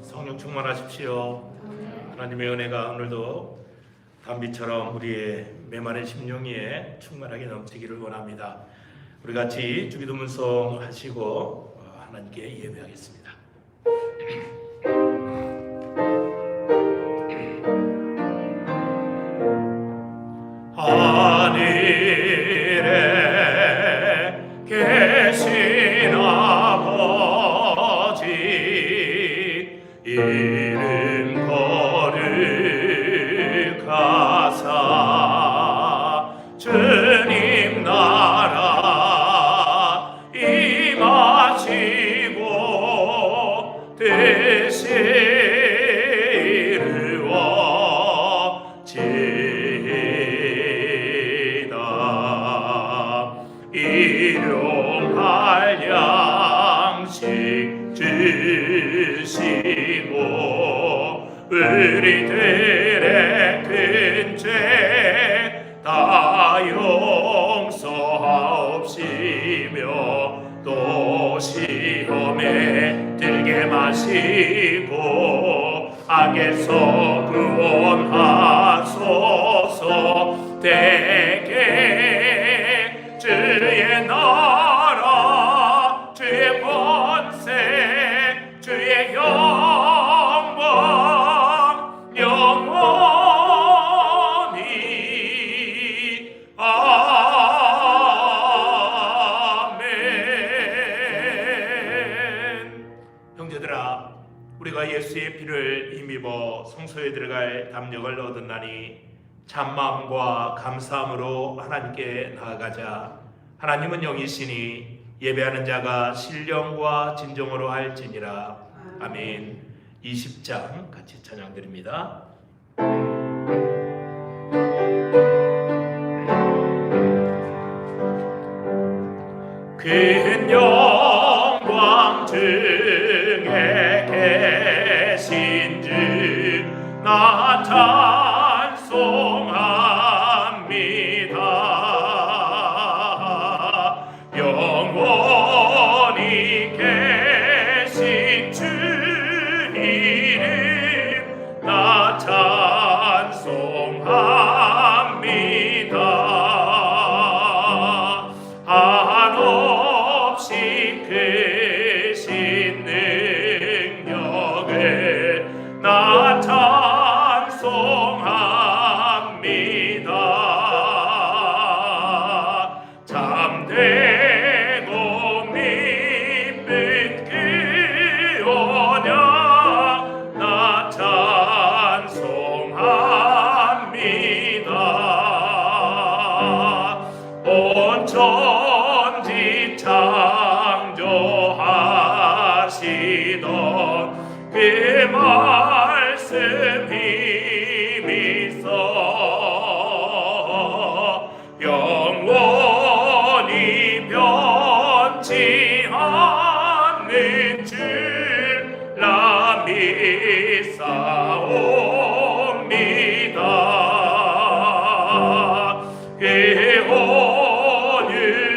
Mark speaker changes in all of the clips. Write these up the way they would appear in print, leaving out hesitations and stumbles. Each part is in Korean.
Speaker 1: 성령 충만하십시오. 하나님의 은혜가 오늘도 담비처럼 우리의 메마른 심령 위에 충만하게 넘치기를 원합니다. 우리 같이 주기도문송 하시고 하나님께 예배하겠습니다. 하늘에 계신 아버지 이름 거룩하사 주님 나라 임하시고 뜻이 이루어지이다. 일용할 양식 주시고 우리들의 큰 죄 다 용서하옵시며 또 시험에 들게 마시고 악에서 구원하소서. 대개 주의 나라 주의 권세 주의 영광 영원히 아멘. 형제들아, 우리가 예수의 피를 힘입어 성소에 들어갈 담력을 얻었나니 참마음과 감사함으로 하나님께 나아가자. 하나님은 영이시니 예배하는 자가 신령과 진정으로 할지니라. 아멘. 20장 같이 찬양드립니다. 큰 영광 중에 계신 주 나 찬송합니다. 참되고 믿는 그 언약 나 찬송합니다. 온 천지 창조하시던 그 말씀 힘이 있어 영원히 변치 않는 줄 나 믿사옵니다. 그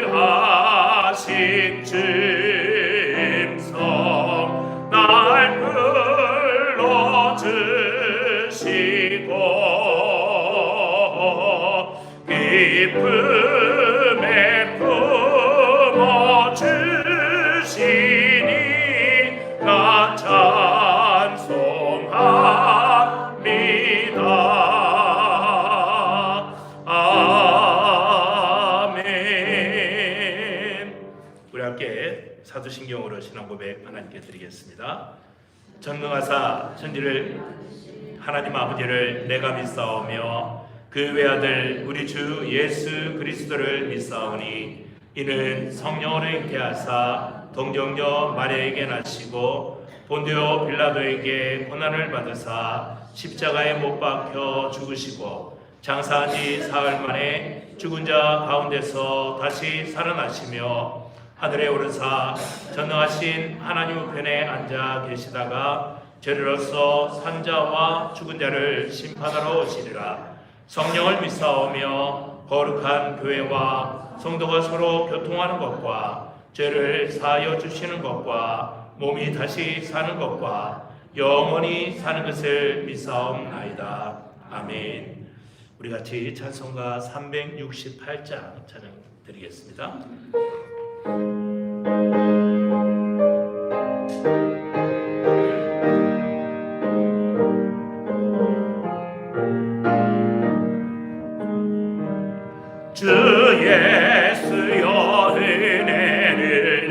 Speaker 1: 온유하신 줌성 날 불러주시고 기쁨에 품어주시니 나 찬송합니다. 아멘. 우리 함께 사도신경으로 신앙 고백 하나님께 드리겠습니다. 전능하사 천지를 하나님 아버지를 내가 믿사오며 그 외아들 우리 주 예수 그리스도를 믿사오니 이는 성령으로 잉태하사 동정녀 마리아에게 나시고 본디오 빌라도에게 고난을 받으사 십자가에 못 박혀 죽으시고 장사한 지 사흘 만에 죽은 자 가운데서 다시 살아나시며 하늘에 오르사 전능하신 하나님 우편에 앉아 계시다가 죄로서 산자와 죽은 자를 심판하러 오시리라. 성령을 믿사오며 거룩한 교회와 성도가 서로 교통하는 것과 죄를 사하여 주시는 것과 몸이 다시 사는 것과 영원히 사는 것을 믿사옵나이다. 아멘. 우리 같이 찬송가 368장 찬양 드리겠습니다. 주 예수여 은혜를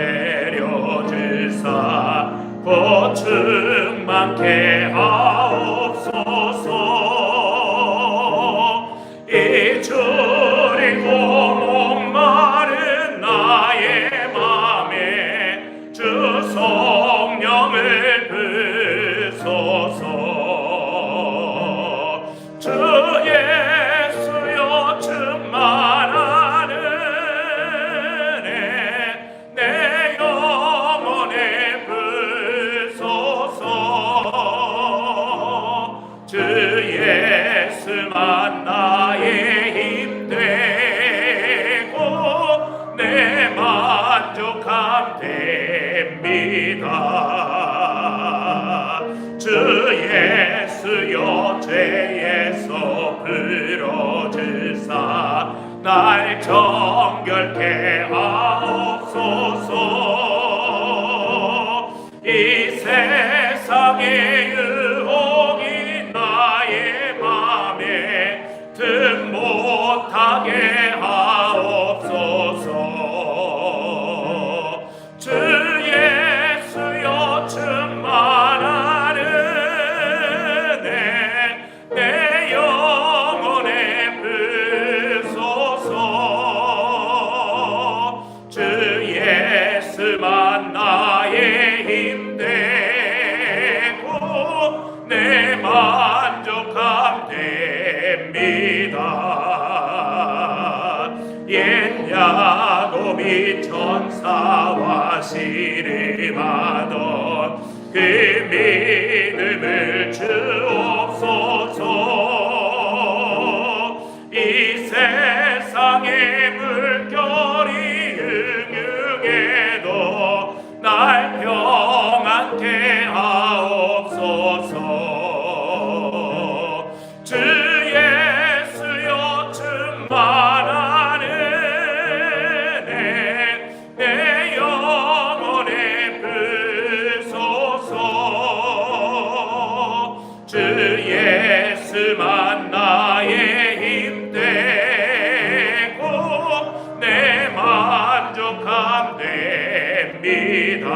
Speaker 1: 내려주사 곧 충만케 하옵소서. 이 주리고 목마른 나의 맘에 주 성령을 부소서. 주 예수여 충만한 은혜 내 영혼에 부소서. 주 예수만 나의 힘 되고 내 만족함 됩니다. 주 예수여 죄에서 풀어주사 날 정결케 하옵소서. 이 세상의 유혹이 나의 맘에 등 못하게 하옵소서. 주 예수여 충만한 은혜 내 영혼에 부소서. 주 예수만 나의 힘 되고 내 만족함 됩니다. 옛 야곱이 천사와 씨름하던 그 믿음을 주옵소서. 이 세상의 물결이 응응해도 날 평안케 하옵소서. 주 예수여 충만한 은혜 내 영혼에 부소서. 주 만족함 됩니다.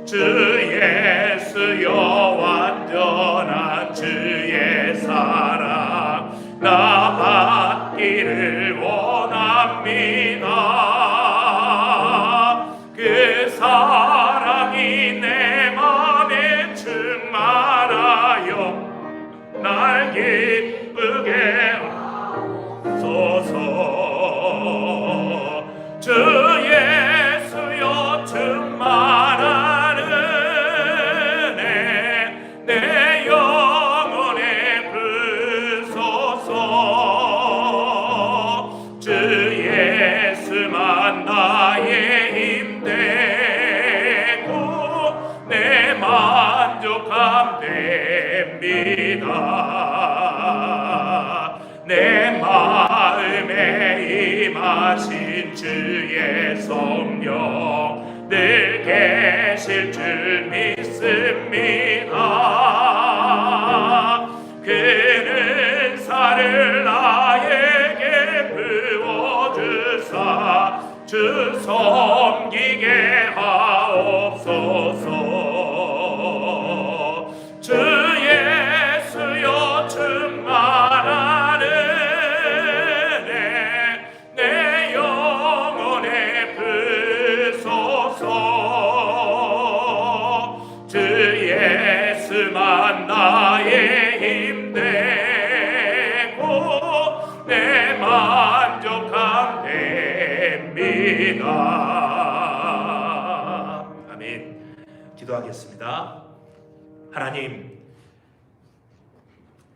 Speaker 1: 주 예수여 완전한 주의 사랑 나 받기를 원합니다. 그 사랑이 내 맘에 충만하여 날 기쁘게 하소서. 주 예수여 충만한 은혜 내 영혼에 부소서. 주 예수만 나의 힘 되고 내 만족함 됩니다. 내 마음에 임하신 주의 성령 늘 계실 줄 믿습니다. 그는 은사를 나에게 부어주사 주 섬기게 하옵소서. 주 예수여 충만한 은혜 내 영혼에 부소서. 주 예수만 나의 힘 되고 내 만족함 됩니다. 아멘. 기도하겠습니다. 하나님,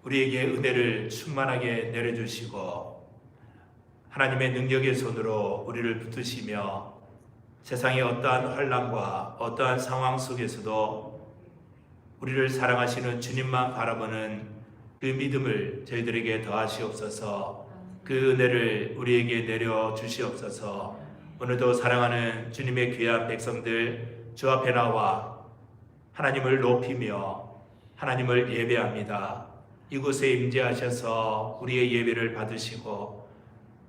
Speaker 1: 우리에게 은혜를 충만하게 내려주시고 하나님의 능력의 손으로 우리를 붙드시며 세상의 어떠한 환난과 어떠한 상황 속에서도 우리를 사랑하시는 주님만 바라보는 그 믿음을 저희들에게 더하시옵소서. 그 은혜를 우리에게 내려주시옵소서. 오늘도 사랑하는 주님의 귀한 백성들 주 앞에 나와 하나님을 높이며 하나님을 예배합니다. 이곳에 임재하셔서 우리의 예배를 받으시고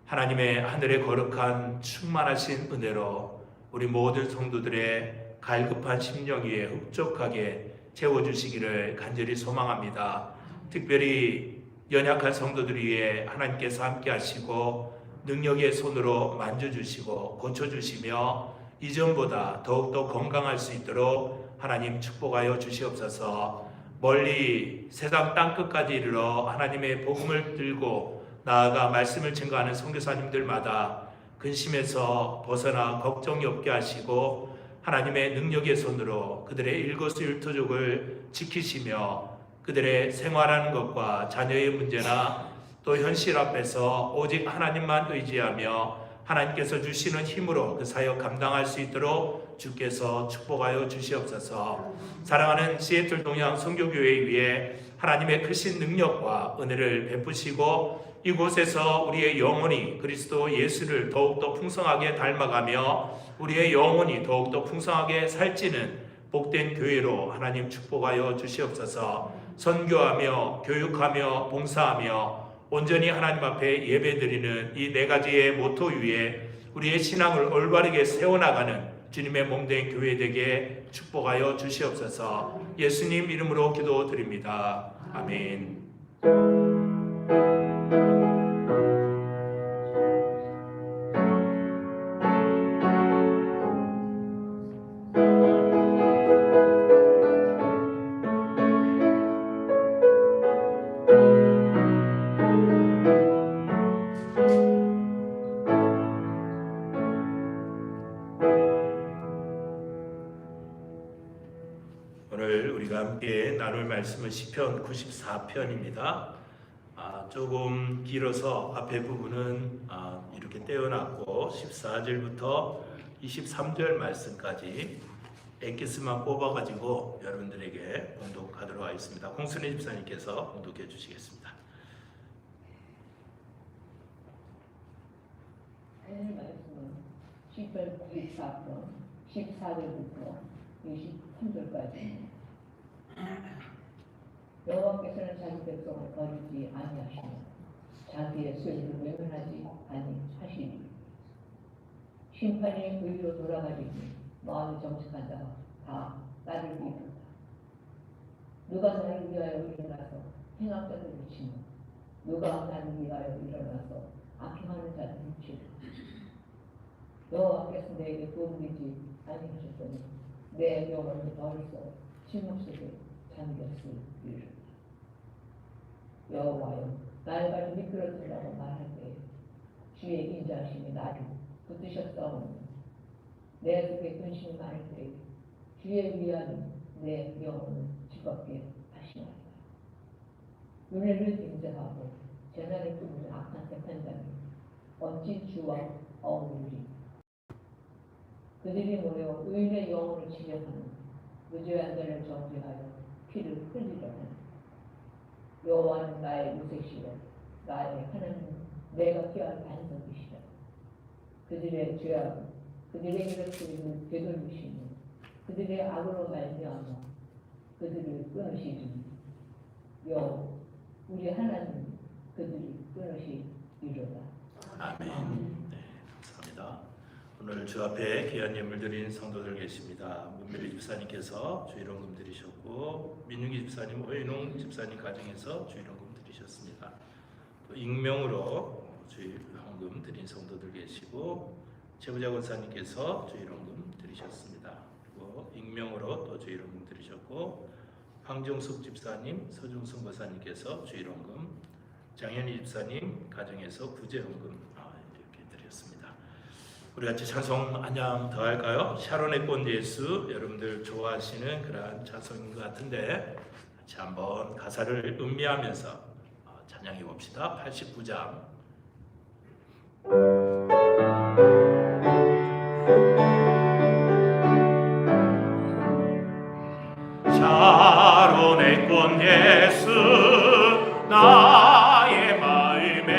Speaker 1: 하나님의 하늘의 거룩한 충만하신 은혜로 우리 모든 성도들의 갈급한 심령 위에 흡족하게 채워주시기를 간절히 소망합니다. 특별히 연약한 성도들 위해 하나님께서 함께 하시고 능력의 손으로 만져주시고 고쳐주시며 이전보다 더욱더 건강할 수 있도록 하나님 축복하여 주시옵소서. 멀리 세상 땅끝까지 이르러 하나님의 복음을 들고 나아가 말씀을 증거하는 선교사님들마다 근심에서 벗어나 걱정이 없게 하시고 하나님의 능력의 손으로 그들의 일거수일투족을 지키시며 그들의 생활하는 것과 자녀의 문제나 또 현실 앞에서 오직 하나님만 의지하며 하나님께서 주시는 힘으로 그 사역 감당할 수 있도록 주께서 축복하여 주시옵소서. 사랑하는 시애틀 동양 선교교회 위에 하나님의 크신 능력과 은혜를 베푸시고 이곳에서 우리의 영혼이 그리스도 예수를 더욱더 풍성하게 닮아가며 우리의 영혼이 더욱더 풍성하게 살찌는 복된 교회로 하나님 축복하여 주시옵소서. 선교하며 교육하며 봉사하며 온전히 하나님 앞에 예배드리는 이 네 가지의 모토 위에 우리의 신앙을 올바르게 세워나가는 주님의 몸된 교회 되게 축복하여 주시옵소서. 예수님 이름으로 기도드립니다. 아멘. 오늘 우리가 함께 나눌 말씀은 시편 94편입니다. 조금 길어서 앞에 부분은 이렇게 떼어놨고 14절부터 23절 말씀까지 엑기스만 뽑아가지고 여러분들에게 봉독하도록 하겠습니다. 홍순희 집사님께서 봉독해 주시겠습니다.
Speaker 2: 오늘 말씀은 시편 94편 14절부터 23절까지 여호와께서는 자기 백성을 버리지 아니하시며 자기의 소유를 외면하지 아니하시니 심판이 의로 돌아가리니 마음이 정직한 자가 다 나를 위하다. 누가 나를 위하여 일어나서 행악자들을 치며 누가 나를 위하여 일어나서 악행하는 자들을 치리라. 여호와께서 내게 도움되지 아니하셨더니 내 영혼이 벌써 침묵 속에 잠겼으리라. 여호와여, 나를 가지고 미끄러뜨리라고 말할 때 주의 인자하심이 나를 붙드셨사오니 내 속에 근심이 많을 때 주의 위안이 내 영혼을 즐겁게 하시나이다. 은혜를 인정하고 재난을 꾸미는 악한 택한 자는 어찌 주와 어울리리. 그들이 모여 의인의 영혼을 치려하는 무죄한 자를 정죄하여 피를 흘리려는 여호와는 나의 우세시로 나의 하나님 내가 피할 반석이시라. 그들의 죄악은 그들의 이렇게 되돌리시니 그들의 악으로 말미암아 그들을 끊으시니 우리 하나님 그들이 끊으시리로다.
Speaker 1: 아멘. 네, 감사합니다. 오늘 주 앞에 귀한 예물 드린 성도들 계십니다. 문미리 집사님께서 주일원금 드리셨고, 민윤기 집사님, 오인홍 집사님 가정에서 주일원금 드리셨습니다. 또 익명으로 주일원금 드린 성도들 계시고, 최부자 권사님께서 주일원금 드리셨습니다. 그리고 익명으로 또 주일원금 드리셨고, 황정숙 집사님, 서중순 권사님께서 주일원금, 장현희 집사님 가정에서 구제원금 이렇게 드렸습니다. 우리 같이 찬송 안녕 더 할까요? 샤론의 꽃 예수, 여러분들 좋아하시는 그러한 찬송인 것 같은데 같이 한번 가사를 음미하면서 찬양해 봅시다. 89장. 샤론의 꽃 예수, 나의 마음에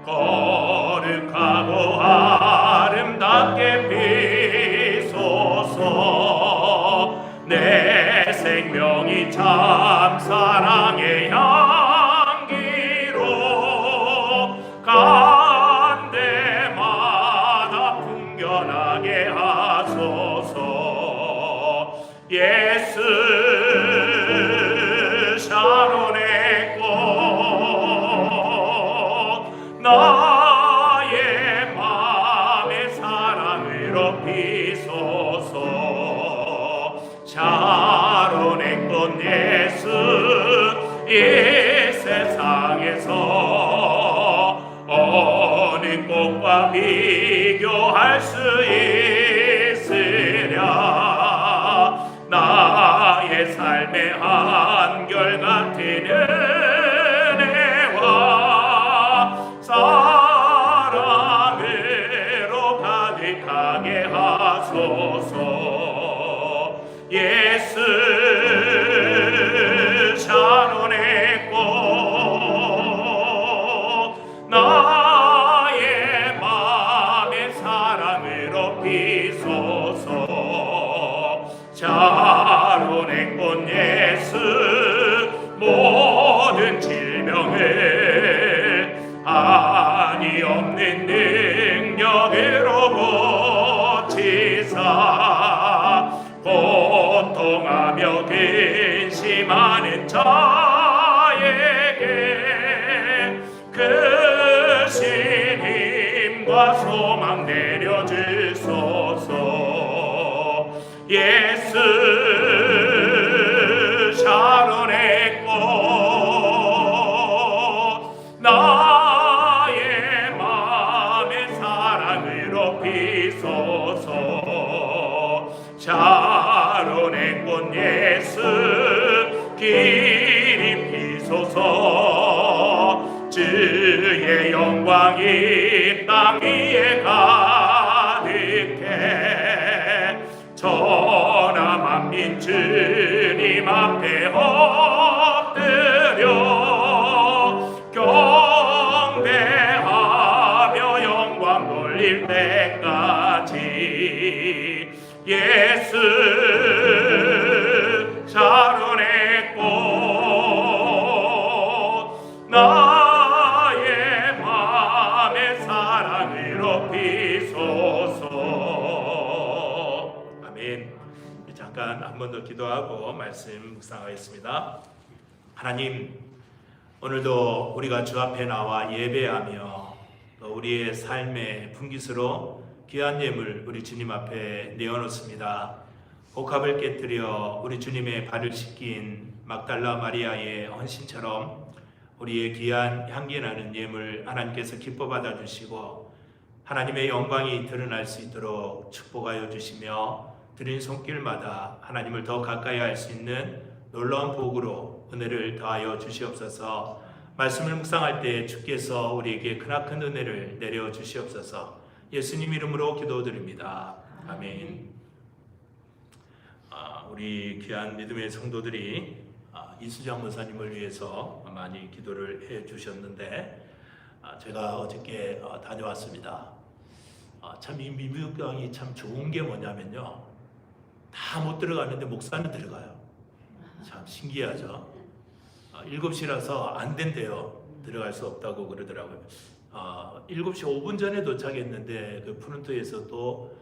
Speaker 1: 거룩하고 아름답게 비소서. 내 생명이 참 사랑의 향기로 간 데마다 풍겨나게 하소서. 예수 샤론의 꽃, 나의 맘에 사랑으로 비소서. 샤론의 꽃 예수, 이 세상에서 어느 꽃과 비교할 수 있으랴. 나의 삶의 한결같은 은혜와 사랑으로 가득하게 하소서. 예수 샤론의 꽃, 나의 맘의 사랑으로 비소서. 샤론의 꽃 예수, 모든 질병을 한이 없는 능력으로 고치사, 고통하며 근심하는 자에게 크신 힘과 소망 내려주소서. 예수 샤론의 꽃, 나의 맘의 사랑으로 비소서. 샤론의 꽃 예수, 길이 비소서. 주의 영광이 땅 위에 가득해 천하 만민 주님 앞에 엎드려 경배하며 영광 돌릴 때까지. 예수 샤론의 꽃, 나의 맘의 사랑을 괴롭히소서. 아멘. 잠깐 한 번 더 기도하고 말씀 묵상하겠습니다. 하나님, 오늘도 우리가 주 앞에 나와 예배하며 또 우리의 삶의 분깃으로 귀한 예물 우리 주님 앞에 내어놓습니다. 복합을 깨뜨려 우리 주님의 발을 씻긴 막달라 마리아의 헌신처럼 우리의 귀한 향기나는 예물 하나님께서 기뻐 받아주시고 하나님의 영광이 드러날 수 있도록 축복하여 주시며 드린 손길마다 하나님을 더 가까이 할 수 있는 놀라운 복으로 은혜를 더하여 주시옵소서. 말씀을 묵상할 때 주께서 우리에게 크나큰 은혜를 내려 주시옵소서. 예수님 이름으로 기도드립니다. 아멘. 우리 귀한 믿음의 성도들이 이수장 목사님을 위해서 많이 기도를 해 주셨는데 제가 어저께 다녀왔습니다. 참 이 민병이 참 좋은 게 뭐냐면요, 다 못 들어가는데 목사는 들어가요. 참 신기하죠. 7시라서 안 된대요. 들어갈 수 없다고 그러더라고요. 7시 5분 전에 도착했는데 그 프론트에서 또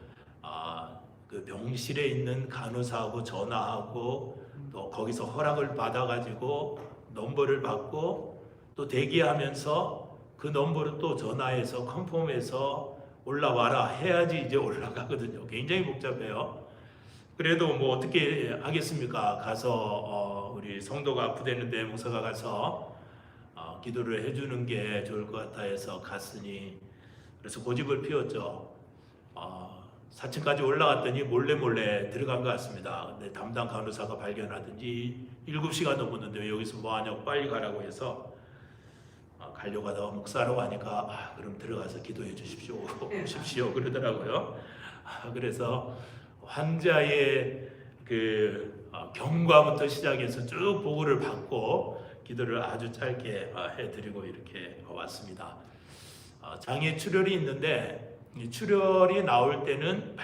Speaker 1: 그 병실에 있는 간호사하고 전화하고 또 거기서 허락을 받아가지고 넘버를 받고 또 대기하면서 그 넘버를 또 전화해서 컨펌해서 올라와라 해야지 이제 올라가거든요. 굉장히 복잡해요. 그래도 뭐 어떻게 하겠습니까? 가서 우리 성도가 아프대는데 목사가 가서 기도를 해주는 게 좋을 것 같아 해서 갔으니, 그래서 고집을 피웠죠. 4층까지 올라갔더니 몰래 들어간 것 같습니다. 근데 담당 간호사가 발견하든지 7시가 넘었는데 여기서 뭐 하냐고 빨리 가라고 해서 가려고 하다가 목사라고 하니까 그럼 들어가서 기도해 주십시오 그러더라고요. 그래서 환자의 그 경과부터 시작해서 쭉 보고를 받고 기도를 아주 짧게 해드리고 이렇게 왔습니다. 장애 출혈이 있는데 이 출혈이 나올 때는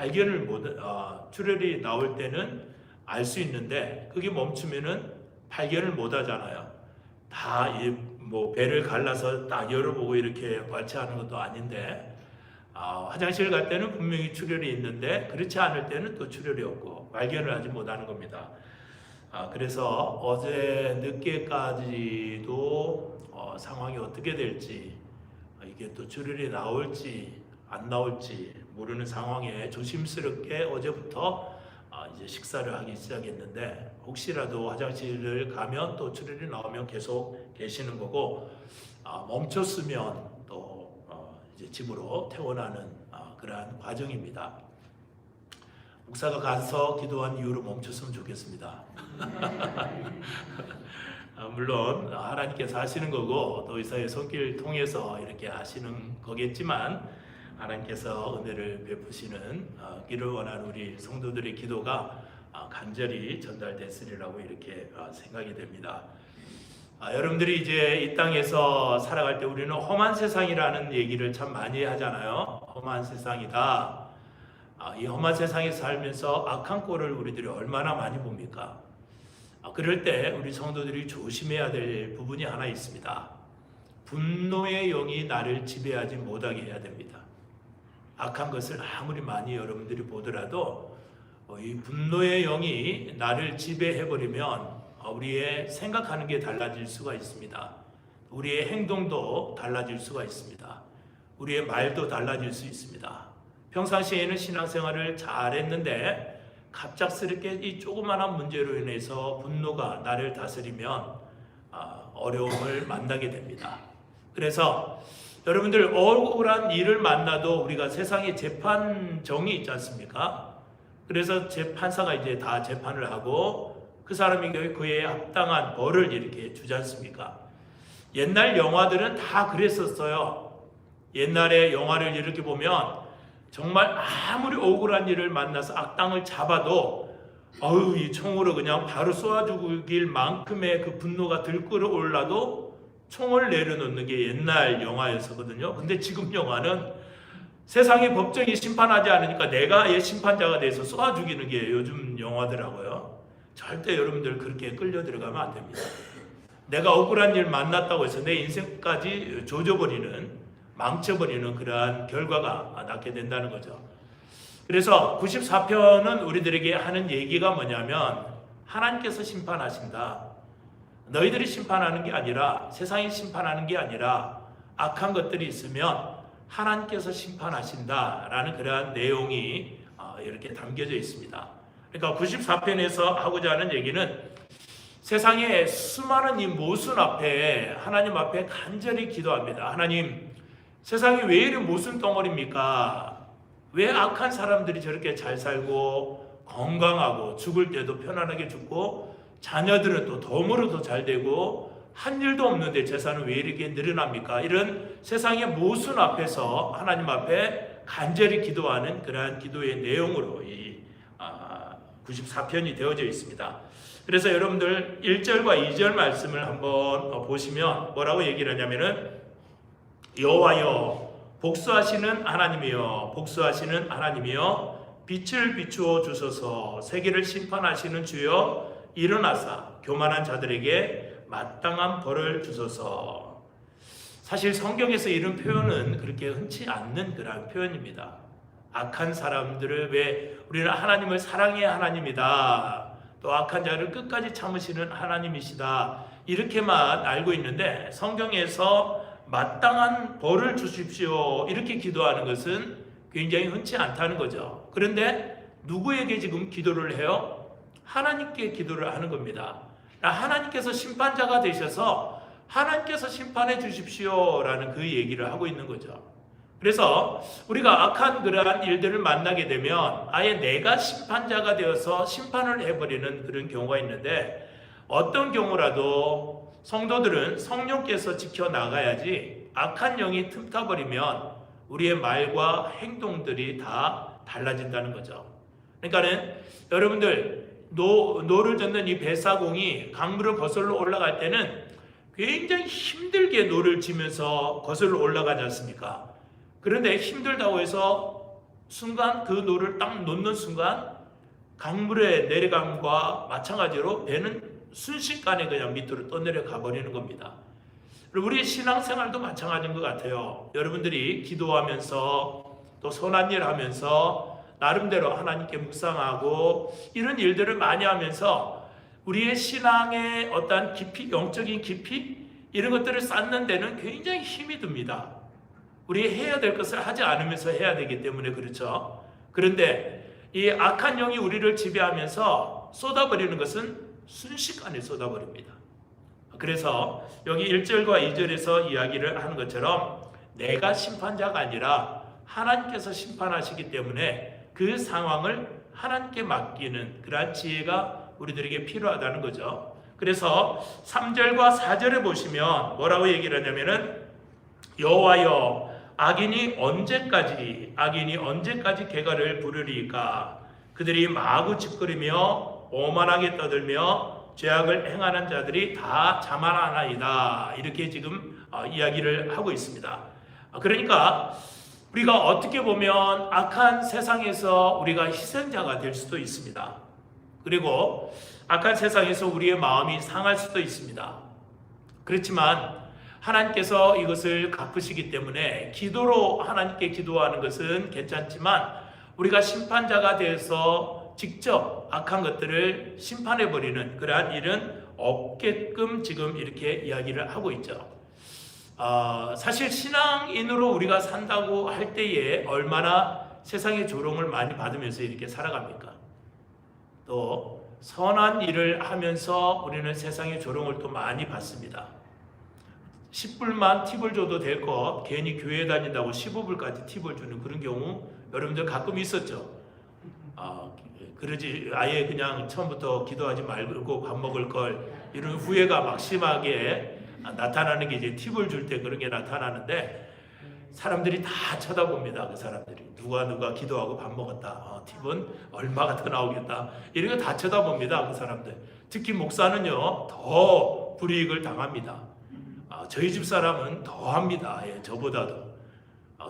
Speaker 1: 출혈이 나올 때는 알 수 있는데 그게 멈추면은 발견을 못 하잖아요. 다 뭐 배를 갈라서 딱 열어보고 이렇게 발치하는 것도 아닌데 화장실 갈 때는 분명히 출혈이 있는데 그렇지 않을 때는 또 출혈이 없고 발견을 하지 못하는 겁니다. 그래서 어제 늦게까지도 상황이 어떻게 될지, 이게 또 출혈이 나올지 안 나올지 모르는 상황에 조심스럽게 어제부터 이제 식사를 하기 시작했는데, 혹시라도 화장실을 가면 또 출혈이 나오면 계속 계시는 거고, 멈췄으면 또 이제 집으로 퇴원하는 그러한 과정입니다. 목사가 가서 기도한 이후로 멈췄으면 좋겠습니다. 물론 하나님께서 하시는 거고 또 의사의 손길 통해서 이렇게 하시는 거겠지만, 하나님께서 은혜를 베푸시는 기를 원하는 우리 성도들의 기도가 간절히 전달됐으리라고 이렇게 생각이 됩니다. 여러분들이 이제 이 땅에서 살아갈 때 우리는 험한 세상이라는 얘기를 참 많이 하잖아요. 험한 세상이다. 이 험한 세상에 살면서 악한 꼴을 우리들이 얼마나 많이 봅니까? 그럴 때 우리 성도들이 조심해야 될 부분이 하나 있습니다. 분노의 영이 나를 지배하지 못하게 해야 됩니다. 악한 것을 아무리 많이 여러분들이 보더라도 이 분노의 영이 나를 지배해버리면 우리의 생각하는 게 달라질 수가 있습니다. 우리의 행동도 달라질 수가 있습니다. 우리의 말도 달라질 수 있습니다. 평상시에는 신앙생활을 잘했는데 갑작스럽게 이 조그마한 문제로 인해서 분노가 나를 다스리면 어려움을 만나게 됩니다. 그래서 여러분들, 억울한 일을 만나도 우리가 세상에 재판정이 있지 않습니까? 그래서 재판사가 이제 다 재판을 하고 그 사람이 그에 합당한 벌을 이렇게 주지 않습니까? 옛날 영화들은 다 그랬었어요. 옛날에 영화를 이렇게 보면 정말 아무리 억울한 일을 만나서 악당을 잡아도 이 총으로 그냥 바로 쏘아 죽일 만큼의 그 분노가 들끓어올라도 총을 내려놓는 게 옛날 영화였었거든요. 근데 지금 영화는 세상의 법정이 심판하지 않으니까 내가 심판자가 돼서 쏘아 죽이는 게 요즘 영화더라고요. 절대 여러분들 그렇게 끌려 들어가면 안 됩니다. 내가 억울한 일 만났다고 해서 내 인생까지 조져버리는 망쳐버리는 그러한 결과가 낳게 된다는 거죠. 그래서 94편은 우리들에게 하는 얘기가 뭐냐면 하나님께서 심판하신다. 너희들이 심판하는 게 아니라 세상이 심판하는 게 아니라 악한 것들이 있으면 하나님께서 심판하신다라는 그러한 내용이 이렇게 담겨져 있습니다. 그러니까 94편에서 하고자 하는 얘기는 세상의 수많은 이 모순 앞에 하나님 앞에 간절히 기도합니다. 하나님, 세상이 왜 이리 모순 덩어리입니까? 왜 악한 사람들이 저렇게 잘 살고 건강하고 죽을 때도 편안하게 죽고 자녀들은 또 덤으로 더 잘 되고 한 일도 없는데 재산은 왜 이렇게 늘어납니까? 이런 세상의 모순 앞에서 하나님 앞에 간절히 기도하는 그러한 기도의 내용으로 이 94편이 되어져 있습니다. 그래서 여러분들 1절과 2절 말씀을 한번 보시면 뭐라고 얘기를 하냐면은 여호와여 복수하시는 하나님이여 복수하시는 하나님이여 빛을 비추어 주소서 세계를 심판하시는 주여 일어나사 교만한 자들에게 마땅한 벌을 주소서. 사실 성경에서 이런 표현은 그렇게 흔치 않는 그런 표현입니다. 악한 사람들을 왜 우리는 하나님을 사랑해야 하나님이다. 또 악한 자를 끝까지 참으시는 하나님이시다. 이렇게만 알고 있는데 성경에서 마땅한 벌을 주십시오. 이렇게 기도하는 것은 굉장히 흔치 않다는 거죠. 그런데 누구에게 지금 기도를 해요? 하나님께 기도를 하는 겁니다. 하나님께서 심판자가 되셔서 하나님께서 심판해 주십시오라는 그 얘기를 하고 있는 거죠. 그래서 우리가 악한 그러한 일들을 만나게 되면 아예 내가 심판자가 되어서 심판을 해버리는 그런 경우가 있는데 어떤 경우라도 성도들은 성령께서 지켜나가야지 악한 영이 틈타버리면 우리의 말과 행동들이 다 달라진다는 거죠. 그러니까는 여러분들 노를 젓는 이 배사공이 강물을 거슬러 올라갈 때는 굉장히 힘들게 노를 지면서 거슬러 올라가지 않습니까? 그런데 힘들다고 해서 순간 그 노를 딱 놓는 순간 강물의 내려감과 마찬가지로 배는 순식간에 그냥 밑으로 떠내려가 버리는 겁니다. 우리의 신앙생활도 마찬가지인 것 같아요. 여러분들이 기도하면서 또 선한 일 하면서 나름대로 하나님께 묵상하고 이런 일들을 많이 하면서 우리의 신앙의 어떤 깊이, 영적인 깊이 이런 것들을 쌓는 데는 굉장히 힘이 듭니다. 우리 해야 될 것을 하지 않으면서 해야 되기 때문에 그렇죠. 그런데 이 악한 영이 우리를 지배하면서 쏟아버리는 것은 순식간에 쏟아버립니다. 그래서 여기 1절과 2절에서 이야기를 하는 것처럼 내가 심판자가 아니라 하나님께서 심판하시기 때문에 그 상황을 하나님께 맡기는 그러한 지혜가 우리들에게 필요하다는 거죠. 그래서 3절과 4절에 보시면 뭐라고 얘기를 하냐면은 여호와여 악인이 언제까지 개가를 부르리까? 그들이 마구 짓거리며 오만하게 떠들며 죄악을 행하는 자들이 다 자만하나이다. 이렇게 지금 이야기를 하고 있습니다. 그러니까 우리가 어떻게 보면 악한 세상에서 우리가 희생자가 될 수도 있습니다. 그리고 악한 세상에서 우리의 마음이 상할 수도 있습니다. 그렇지만 하나님께서 이것을 갚으시기 때문에 기도로 하나님께 기도하는 것은 괜찮지만 우리가 심판자가 되어서 직접 악한 것들을 심판해버리는 그러한 일은 없게끔 지금 이렇게 이야기를 하고 있죠. 사실 신앙인으로 우리가 산다고 할 때에 얼마나 세상의 조롱을 많이 받으면서 이렇게 살아갑니까? 또 선한 일을 하면서 우리는 세상의 조롱을 또 많이 받습니다. 10불만 팁을 줘도 될 것 괜히 교회 다닌다고 15불까지 팁을 주는 그런 경우 여러분들 가끔 있었죠. 그러지 아예 그냥 처음부터 기도하지 말고 밥 먹을 걸 이런 후회가 막 심하게 나타나는 게 이제 팁을 줄 때 그런 게 나타나는데 사람들이 다 쳐다봅니다. 그 사람들이 누가 기도하고 밥 먹었다. 팁은 얼마가 더 나오겠다. 이런 거 다 쳐다봅니다. 그 사람들. 특히 목사는요 더 불이익을 당합니다. 저희 집 사람은 더 합니다. 저보다도.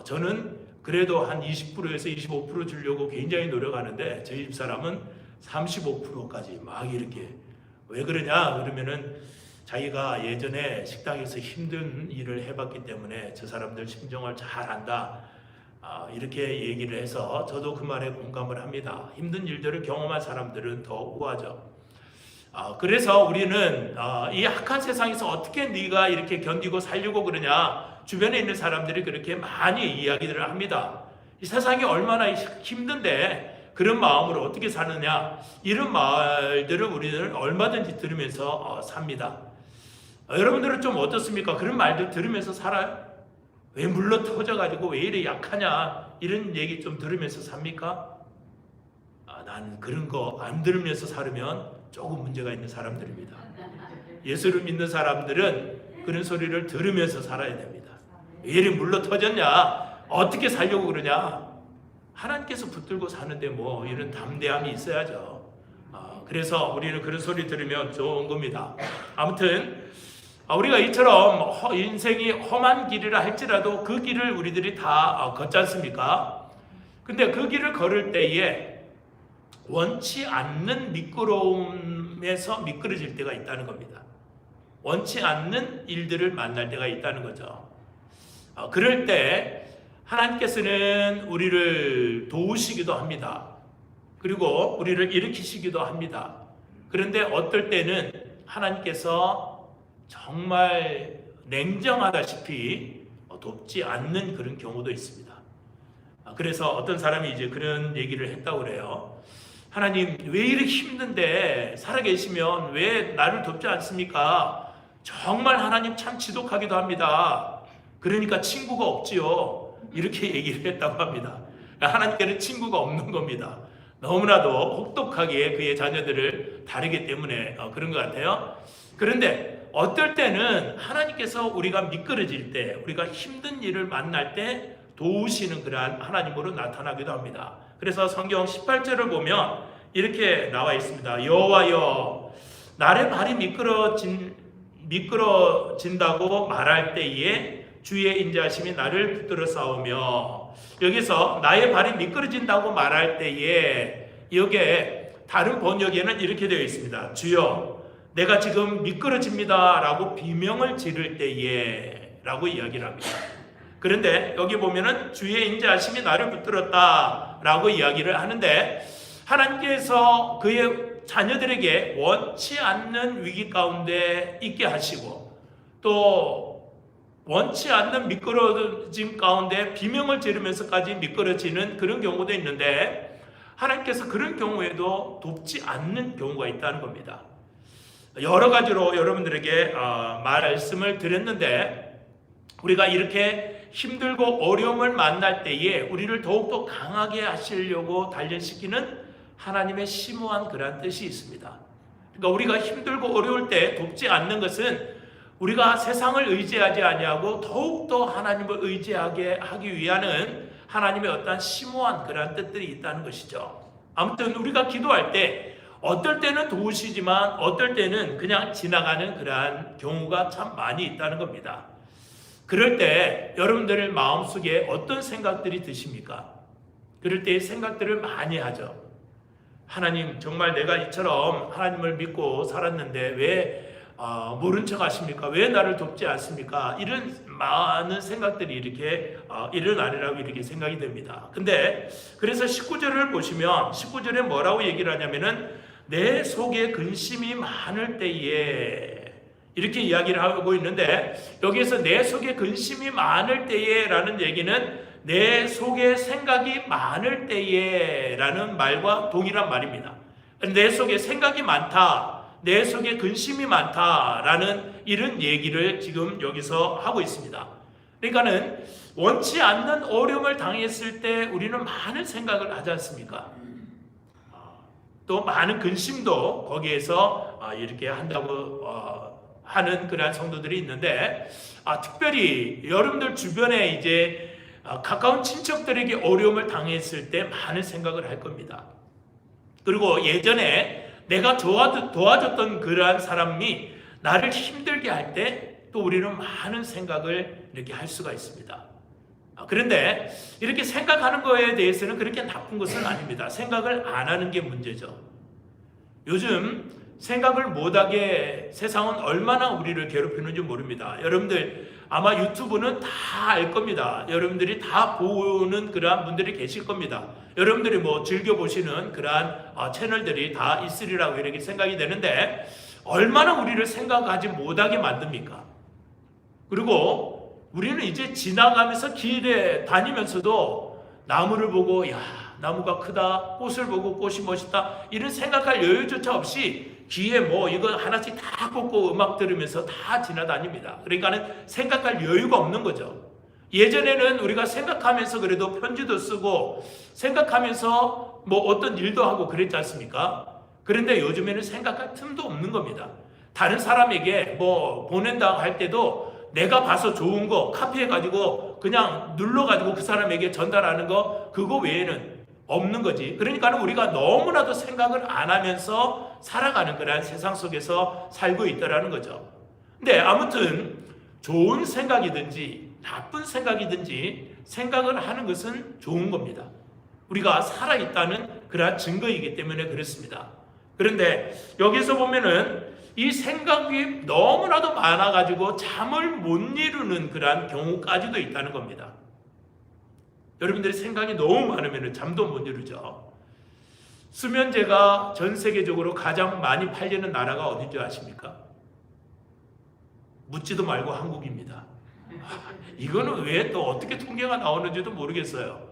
Speaker 1: 저는 그래도 한 20%에서 25% 주려고 굉장히 노력하는데 저희 집 사람은 35%까지 막 이렇게 왜 그러냐 그러면은 자기가 예전에 식당에서 힘든 일을 해봤기 때문에 저 사람들 심정을 잘 안다. 이렇게 얘기를 해서 저도 그 말에 공감을 합니다. 힘든 일들을 경험한 사람들은 더 우아하죠. 그래서 우리는 이 악한 세상에서 어떻게 네가 이렇게 견디고 살려고 그러냐, 주변에 있는 사람들이 그렇게 많이 이야기들을 합니다. 이 세상이 얼마나 힘든데 그런 마음으로 어떻게 사느냐, 이런 말들을 우리는 얼마든지 들으면서 삽니다. 여러분들은 좀 어떻습니까? 그런 말들 들으면서 살아요? 왜 물러 터져가지고 왜 이래 약하냐, 이런 얘기 좀 들으면서 삽니까? 난 그런 거 안 들으면서 살으면 조금 문제가 있는 사람들입니다. 예수를 믿는 사람들은 그런 소리를 들으면서 살아야 됩니다. 왜 이래 물러 터졌냐, 어떻게 살려고 그러냐, 하나님께서 붙들고 사는데 뭐 이런 담대함이 있어야죠. 그래서 우리는 그런 소리 들으면 좋은 겁니다. 아무튼 우리가 이처럼 인생이 험한 길이라 할지라도 그 길을 우리들이 다 걷지 않습니까? 근데 그 길을 걸을 때에 원치 않는 미끄러움에서 미끄러질 때가 있다는 겁니다. 원치 않는 일들을 만날 때가 있다는 거죠. 그럴 때 하나님께서는 우리를 도우시기도 합니다. 그리고 우리를 일으키시기도 합니다. 그런데 어떨 때는 하나님께서 정말 냉정하다시피 돕지 않는 그런 경우도 있습니다. 그래서 어떤 사람이 이제 그런 얘기를 했다고 그래요. 하나님, 왜 이렇게 힘든데 살아계시면 왜 나를 돕지 않습니까? 정말 하나님 참 지독하기도 합니다. 그러니까 친구가 없지요. 이렇게 얘기를 했다고 합니다. 하나님께는 친구가 없는 겁니다. 너무나도 혹독하게 그의 자녀들을 다루기 때문에 그런 것 같아요. 그런데 어떨 때는 하나님께서 우리가 미끄러질 때, 우리가 힘든 일을 만날 때 도우시는 그러한 하나님으로 나타나기도 합니다. 그래서 성경 18절을 보면 이렇게 나와 있습니다. 여호와여, 나의 발이 미끄러진다고 말할 때에 주의 인자하심이 나를 붙들어 싸우며, 여기서 나의 발이 미끄러진다고 말할 때에, 여기에 다른 번역에는 이렇게 되어 있습니다. 주여, 내가 지금 미끄러집니다 라고 비명을 지를 때에 라고 이야기를 합니다. 그런데 여기 보면은 주의 인자하심이 나를 붙들었다 라고 이야기를 하는데, 하나님께서 그의 자녀들에게 원치 않는 위기 가운데 있게 하시고 또 원치 않는 미끄러짐 가운데 비명을 지르면서까지 미끄러지는 그런 경우도 있는데, 하나님께서 그런 경우에도 돕지 않는 경우가 있다는 겁니다. 여러 가지로 여러분들에게 말씀을 드렸는데, 우리가 이렇게 힘들고 어려움을 만날 때에 우리를 더욱더 강하게 하시려고 단련시키는 하나님의 심오한 그런 뜻이 있습니다. 그러니까 우리가 힘들고 어려울 때 돕지 않는 것은 우리가 세상을 의지하지 아니하고 더욱더 하나님을 의지하게 하기 위한 하나님의 어떤 심오한 그런 뜻들이 있다는 것이죠. 아무튼 우리가 기도할 때 어떨 때는 도우시지만 어떨 때는 그냥 지나가는 그러한 경우가 참 많이 있다는 겁니다. 그럴 때 여러분들 마음속에 어떤 생각들이 드십니까? 그럴 때 생각들을 많이 하죠. 하나님, 정말 내가 이처럼 하나님을 믿고 살았는데 왜 모른 척 하십니까? 왜 나를 돕지 않습니까? 이런 많은 생각들이 이렇게 일어나리라고 이렇게 생각이 됩니다. 근데 그래서 19절을 보시면 19절에 뭐라고 얘기를 하냐면은 내 속에 근심이 많을 때에, 이렇게 이야기를 하고 있는데, 여기에서 내 속에 근심이 많을 때에 라는 얘기는 내 속에 생각이 많을 때에 라는 말과 동일한 말입니다. 내 속에 생각이 많다, 내 속에 근심이 많다 라는 이런 얘기를 지금 여기서 하고 있습니다. 그러니까는 원치 않는 어려움을 당했을 때 우리는 많은 생각을 하지 않습니까? 또 많은 근심도 거기에서 이렇게 한다고 하는 그러한 성도들이 있는데, 특별히 여러분들 주변에 이제 가까운 친척들에게 어려움을 당했을 때 많은 생각을 할 겁니다. 그리고 예전에 내가 도와줬던 그러한 사람이 나를 힘들게 할 때 또 우리는 많은 생각을 이렇게 할 수가 있습니다. 그런데 이렇게 생각하는 거에 대해서는 그렇게 나쁜 것은 아닙니다. 생각을 안 하는 게 문제죠. 요즘 생각을 못하게 세상은 얼마나 우리를 괴롭히는지 모릅니다. 여러분들 아마 유튜브는 다 알 겁니다. 여러분들이 다 보는 그러한 분들이 계실 겁니다. 여러분들이 뭐 즐겨보시는 그러한 채널들이 다 있으리라고 이렇게 생각이 되는데, 얼마나 우리를 생각하지 못하게 만듭니까? 그리고 우리는 이제 지나가면서 길에 다니면서도 나무를 보고 야, 나무가 크다, 꽃을 보고 꽃이 멋있다, 이런 생각할 여유조차 없이 귀에 뭐 이거 하나씩 다 꽂고 음악 들으면서 다 지나다닙니다. 그러니까는 생각할 여유가 없는 거죠. 예전에는 우리가 생각하면서 그래도 편지도 쓰고 생각하면서 뭐 어떤 일도 하고 그랬지 않습니까? 그런데 요즘에는 생각할 틈도 없는 겁니다. 다른 사람에게 뭐 보낸다 할 때도 내가 봐서 좋은 거 카피해 가지고 그냥 눌러 가지고 그 사람에게 전달하는 거, 그거 외에는 없는 거지. 그러니까 우리가 너무나도 생각을 안 하면서 살아가는 그런 세상 속에서 살고 있다라는 거죠. 근데 아무튼 좋은 생각이든지 나쁜 생각이든지 생각을 하는 것은 좋은 겁니다. 우리가 살아있다는 그러한 증거이기 때문에 그렇습니다. 그런데 여기서 보면은 이 생각이 너무나도 많아가지고 잠을 못 이루는 그러한 경우까지도 있다는 겁니다. 여러분들이 생각이 너무 많으면 잠도 못 이루죠. 수면제가 전 세계적으로 가장 많이 팔리는 나라가 어딘지 아십니까? 묻지도 말고 한국입니다. 이거는 왜 또 어떻게 통계가 나오는지도 모르겠어요.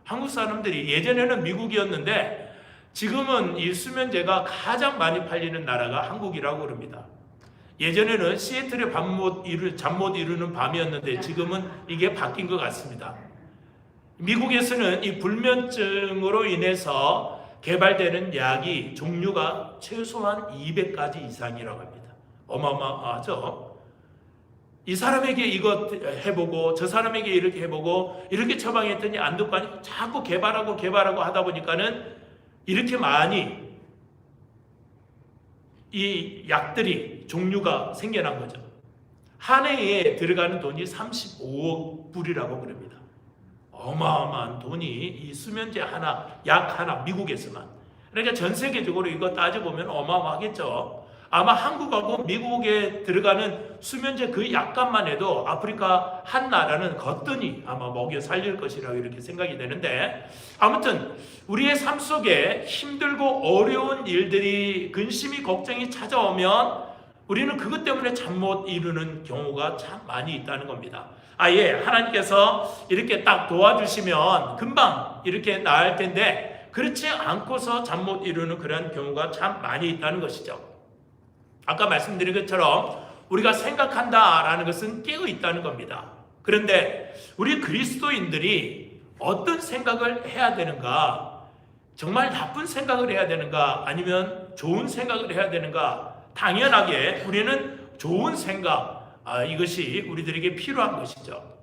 Speaker 1: 한국 사람들이 예전에는 미국이었는데 지금은 이 수면제가 가장 많이 팔리는 나라가 한국이라고 그럽니다. 예전에는 시애틀의 잠 못 이루는 밤이었는데 지금은 이게 바뀐 것 같습니다. 미국에서는 이 불면증으로 인해서 개발되는 약이 종류가 최소한 200가지 이상이라고 합니다. 어마어마하죠? 이 사람에게 이거 해보고 저 사람에게 이렇게 해보고 이렇게 처방했더니 안 듣고 하니 자꾸 개발하고 하다 보니까는 이렇게 많이 이 약들이 종류가 생겨난 거죠. 한 해에 들어가는 돈이 35억 불이라고 그럽니다. 어마어마한 돈이 이 수면제 하나, 약 하나, 미국에서만. 그러니까 전 세계적으로 이거 따져보면 어마어마하겠죠. 아마 한국하고 미국에 들어가는 수면제 그 약값만 해도 아프리카 한 나라는 거뜬히 아마 먹여 살릴 것이라고 이렇게 생각이 되는데, 아무튼 우리의 삶 속에 힘들고 어려운 일들이 근심이 걱정이 찾아오면 우리는 그것 때문에 잠 못 이루는 경우가 참 많이 있다는 겁니다. 아예 하나님께서 이렇게 딱 도와주시면 금방 이렇게 나을 텐데 그렇지 않고서 잠 못 이루는 그런 경우가 참 많이 있다는 것이죠. 아까 말씀드린 것처럼 우리가 생각한다라는 것은 깨어 있다는 겁니다. 그런데 우리 그리스도인들이 어떤 생각을 해야 되는가? 정말 나쁜 생각을 해야 되는가? 아니면 좋은 생각을 해야 되는가? 당연하게 우리는 좋은 생각, 이것이 우리들에게 필요한 것이죠.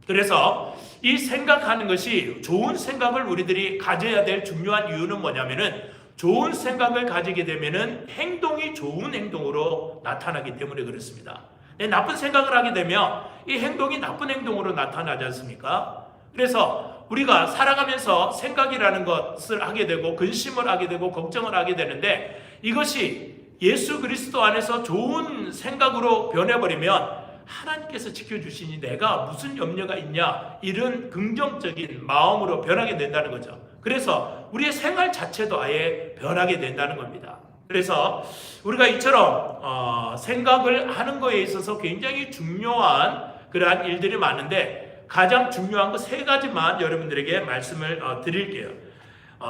Speaker 1: 그래서 이 생각하는 것이, 좋은 생각을 우리들이 가져야 될 중요한 이유는 뭐냐면은 좋은 생각을 가지게 되면은 행동이 좋은 행동으로 나타나기 때문에 그렇습니다. 나쁜 생각을 하게 되면 이 행동이 나쁜 행동으로 나타나지 않습니까? 그래서 우리가 살아가면서 생각이라는 것을 하게 되고 근심을 하게 되고 걱정을 하게 되는데, 이것이 예수 그리스도 안에서 좋은 생각으로 변해버리면 하나님께서 지켜주시니 내가 무슨 염려가 있냐, 이런 긍정적인 마음으로 변하게 된다는 거죠. 그래서 우리의 생활 자체도 아예 변하게 된다는 겁니다. 그래서 우리가 이처럼 생각을 하는 것에 있어서 굉장히 중요한 그러한 일들이 많은데, 가장 중요한 거 세 가지만 여러분들에게 말씀을 드릴게요.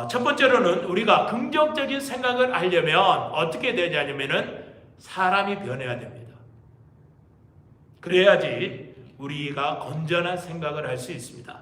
Speaker 1: 첫 번째로는 우리가 긍정적인 생각을 하려면 어떻게 되냐면은 사람이 변해야 됩니다. 그래야지 우리가 건전한 생각을 할 수 있습니다.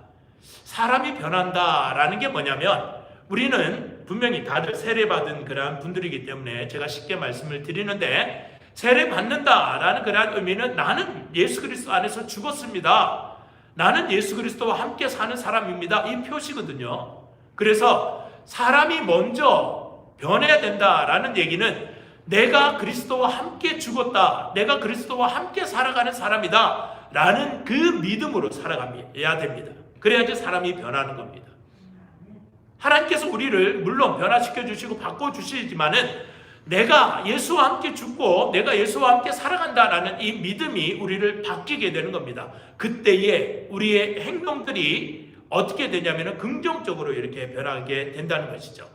Speaker 1: 사람이 변한다라는 게 뭐냐면, 우리는 분명히 다들 세례받은 그러한 분들이기 때문에 제가 쉽게 말씀을 드리는데, 세례받는다라는 그러한 의미는 나는 예수 그리스도 안에서 죽었습니다, 나는 예수 그리스도와 함께 사는 사람입니다, 이 표시거든요. 그래서 사람이 먼저 변해야 된다라는 얘기는 내가 그리스도와 함께 죽었다, 내가 그리스도와 함께 살아가는 사람이다 라는 그 믿음으로 살아가야 됩니다. 그래야지 사람이 변하는 겁니다. 하나님께서 우리를 물론 변화시켜 주시고 바꿔 주시지만은 내가 예수와 함께 죽고 내가 예수와 함께 살아간다라는 이 믿음이 우리를 바뀌게 되는 겁니다. 그때에 우리의 행동들이 어떻게 되냐면 긍정적으로 이렇게 변하게 된다는 것이죠.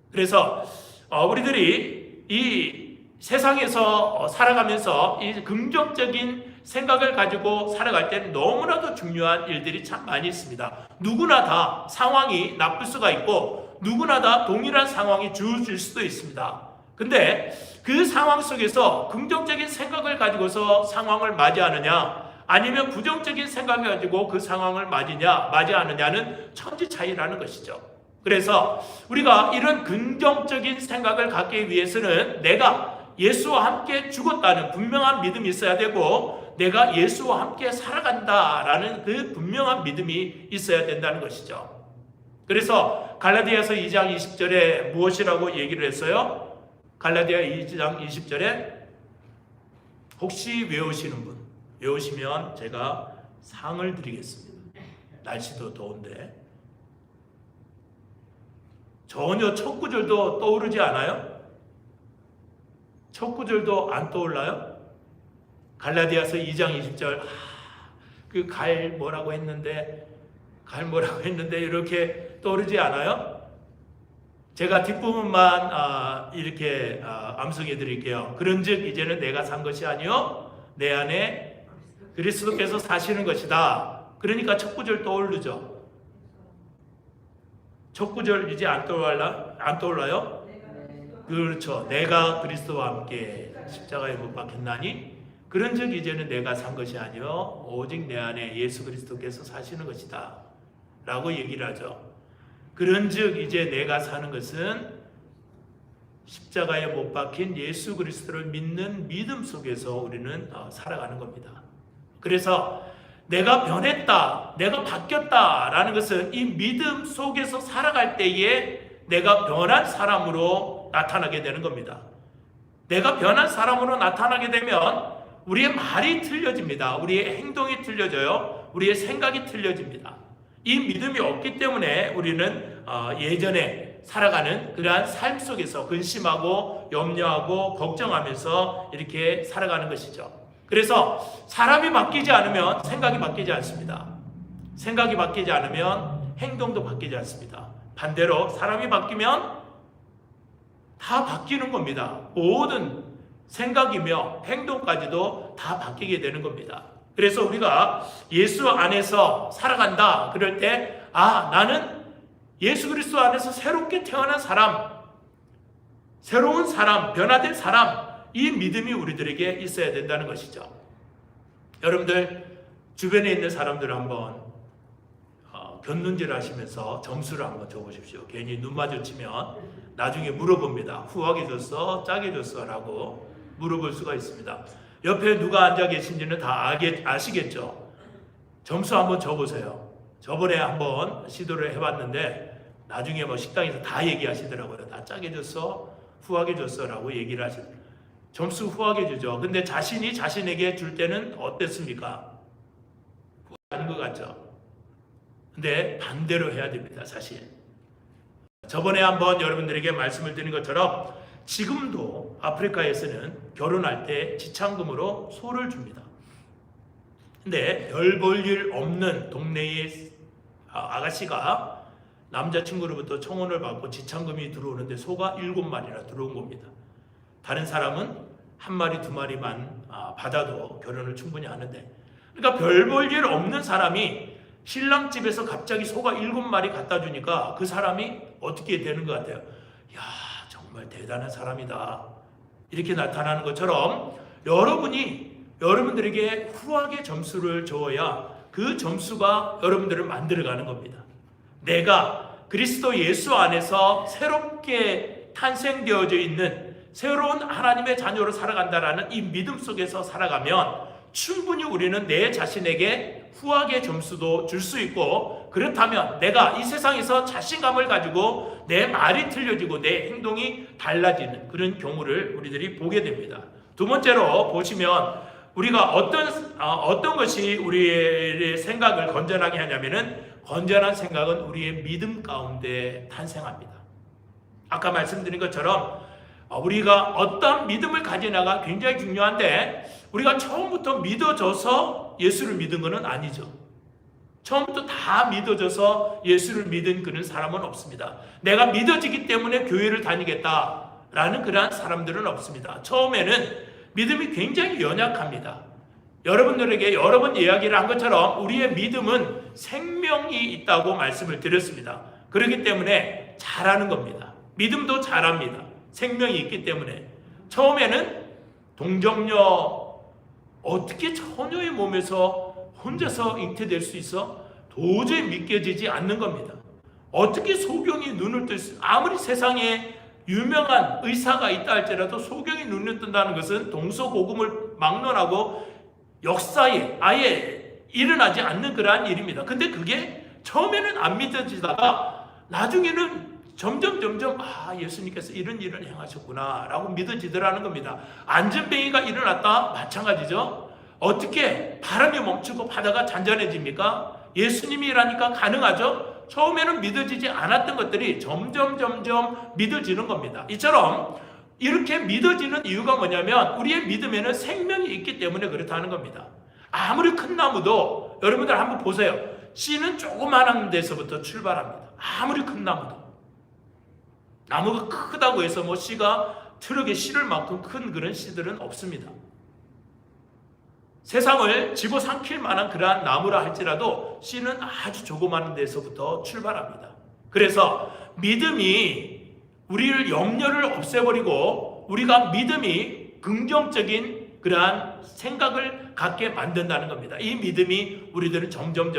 Speaker 1: 그래서 우리들이 이 세상에서 살아가면서 이 긍정적인 생각을 가지고 살아갈 때는 너무나도 중요한 일들이 참 많이 있습니다. 누구나 다 상황이 나쁠 수가 있고 누구나 다 동일한 상황이 주어질 수도 있습니다. 근데 그 상황 속에서 긍정적인 생각을 가지고서 상황을 맞이하느냐 아니면 부정적인 생각을 가지고 그 상황을 맞이하느냐는 천지 차이라는 것이죠. 그래서 우리가 이런 긍정적인 생각을 갖기 위해서는 내가 예수와 함께 죽었다는 분명한 믿음이 있어야 되고 내가 예수와 함께 살아간다라는 그 분명한 믿음이 있어야 된다는 것이죠. 그래서 갈라디아서 2장 20절에 무엇이라고 얘기를 했어요? 갈라디아 2장 20절에 혹시 외우시는 분, 외우시면 제가 상을 드리겠습니다. 날씨도 더운데 전혀 첫 구절도 떠오르지 않아요? 첫 구절도 안 떠올라요? 갈라디아서 2장 20절 그 갈 뭐라고 했는데 이렇게 떠오르지 않아요? 제가 뒷부분만 이렇게 암송해 드릴게요. 그런즉 이제는 내가 산 것이 아니요 내 안에 그리스도께서 사시는 것이다. 그러니까 첫 구절 떠오르죠. 첫 구절 이제 안 떠올라요? 그렇죠. 내가 그리스도와 함께 십자가에 못 박혔나니 그런즉 이제는 내가 산 것이 아니요 오직 내 안에 예수 그리스도께서 사시는 것이다 라고 얘기를 하죠. 그런즉 이제 내가 사는 것은 십자가에 못 박힌 예수 그리스도를 믿는 믿음 속에서 우리는 살아가는 겁니다. 그래서 내가 변했다, 내가 바뀌었다라는 것은 이 믿음 속에서 살아갈 때에 내가 변한 사람으로 나타나게 되는 겁니다. 내가 변한 사람으로 나타나게 되면 우리의 말이 틀려집니다. 우리의 행동이 틀려져요. 우리의 생각이 틀려집니다. 이 믿음이 없기 때문에 우리는 예전에 살아가는 그러한 삶 속에서 근심하고 염려하고 걱정하면서 이렇게 살아가는 것이죠. 그래서 사람이 바뀌지 않으면 생각이 바뀌지 않습니다. 생각이 바뀌지 않으면 행동도 바뀌지 않습니다. 반대로 사람이 바뀌면 다 바뀌는 겁니다. 모든 생각이며 행동까지도 다 바뀌게 되는 겁니다. 그래서 우리가 예수 안에서 살아간다 그럴 때 나는 예수 그리스도 안에서 새롭게 태어난 사람, 새로운 사람, 변화된 사람, 이 믿음이 우리들에게 있어야 된다는 것이죠. 여러분들 주변에 있는 사람들 한번 견눈질 하시면서 점수를 한번 줘보십시오. 괜히 눈 마주치면 나중에 물어봅니다. 후하게 줬어? 짜게 줬어? 라고 물어볼 수가 있습니다. 옆에 누가 앉아 계신지는 다 아시겠죠? 점수 한번 줘보세요. 저번에 한번 시도를 해봤는데 나중에 식당에서 다 얘기하시더라고요. 다 짜게 줬어? 후하게 줬어? 라고 얘기를 하시더라고요. 점수 후하게 주죠. 근데 자신이 자신에게 줄 때는 어땠습니까? 후하는 것 같죠? 근데 반대로 해야 됩니다. 사실 저번에 한번 여러분들에게 말씀을 드린 것처럼 지금도 아프리카에서는 결혼할 때 지참금으로 소를 줍니다. 근데 별 볼 일 없는 동네의 아가씨가 남자친구로부터 청혼을 받고 지참금이 들어오는데 소가 7마리나 들어온 겁니다. 다른 사람은 1마리, 2마리만 받아도 결혼을 충분히 하는데, 그러니까 별 볼 일 없는 사람이 신랑 집에서 갑자기 소가 7마리 갖다 주니까 그 사람이 어떻게 되는 것 같아요? 야, 정말 대단한 사람이다. 이렇게 나타나는 것처럼 여러분들에게 후하게 점수를 줘야 그 점수가 여러분들을 만들어가는 겁니다. 내가 그리스도 예수 안에서 새롭게 탄생되어져 있는 새로운 하나님의 자녀로 살아간다라는 이 믿음 속에서 살아가면 충분히 우리는 내 자신에게 후하게 점수도 줄 수 있고, 그렇다면 내가 이 세상에서 자신감을 가지고 내 말이 틀려지고 내 행동이 달라지는 그런 경우를 우리들이 보게 됩니다. 두 번째로 보시면 우리가 어떤 것이 우리의 생각을 건전하게 하냐면은, 건전한 생각은 우리의 믿음 가운데 탄생합니다. 아까 말씀드린 것처럼 우리가 어떤 믿음을 가지냐가 굉장히 중요한데 우리가 처음부터 믿어져서 예수를 믿은 것은 아니죠. 처음부터 다 믿어져서 예수를 믿은 그런 사람은 없습니다. 내가 믿어지기 때문에 교회를 다니겠다라는 그러한 사람들은 없습니다. 처음에는 믿음이 굉장히 연약합니다. 여러분들에게 여러 번 이야기를 한 것처럼 우리의 믿음은 생명이 있다고 말씀을 드렸습니다. 그렇기 때문에 잘하는 겁니다. 믿음도 잘합니다. 생명이 있기 때문에. 처음에는 동정녀 어떻게 처녀의 몸에서 혼자서 잉태될 수 있어? 도저히 믿겨지지 않는 겁니다. 어떻게 소경이 눈을 뜰 수, 아무리 세상에 유명한 의사가 있다 할지라도 소경이 눈을 뜬다는 것은 동서고금을 막론하고 역사에 아예 일어나지 않는 그러한 일입니다. 근데 그게 처음에는 안 믿어지다가 나중에는 점점 예수님께서 이런 일을 행하셨구나 라고 믿어지더라는 겁니다. 안전뱅이가 일어났다 마찬가지죠. 어떻게 바람이 멈추고 바다가 잔잔해집니까? 예수님이 일하니까 가능하죠. 처음에는 믿어지지 않았던 것들이 점점 믿어지는 겁니다. 이처럼 이렇게 믿어지는 이유가 뭐냐면 우리의 믿음에는 생명이 있기 때문에 그렇다는 겁니다. 아무리 큰 나무도 여러분들 한번 보세요. 씨는 조그마한 데서부터 출발합니다. 아무리 큰 나무도. 나무가 크다고 해서 뭐 씨가 트럭에 실을 만큼 큰 그런 씨들은 없습니다. 세상을 집어삼킬 만한 그러한 나무라 할지라도 씨는 아주 조그마한 데서부터 출발합니다. 그래서 믿음이 우리를 염려를 없애버리고 우리가 믿음이 긍정적인 그러한 생각을 갖게 만든다는 겁니다. 이 믿음이 우리들은 점점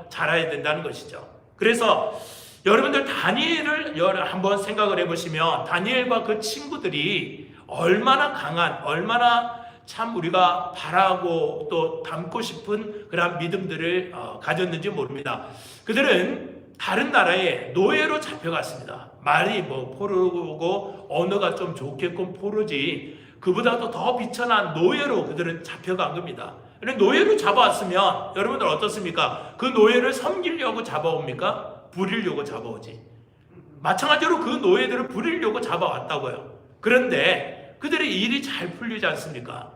Speaker 1: 자라야 된다는 것이죠. 그래서 여러분들 다니엘을 한번 생각을 해보시면 다니엘과 그 친구들이 얼마나 강한, 얼마나 참 우리가 바라고 또 담고 싶은 그런 믿음들을 가졌는지 모릅니다. 그들은 다른 나라에 노예로 잡혀갔습니다. 말이 뭐 포로고 언어가 좀 좋겠건 포로지 그보다도 더 비천한 노예로 그들은 잡혀간 겁니다. 노예로 잡아왔으면 여러분들 어떻습니까? 그 노예를 섬기려고 잡아옵니까? 부리려고 잡아오지. 마찬가지로 그 노예들을 부리려고 잡아왔다고요. 그런데 그들의 일이 잘 풀리지 않습니까?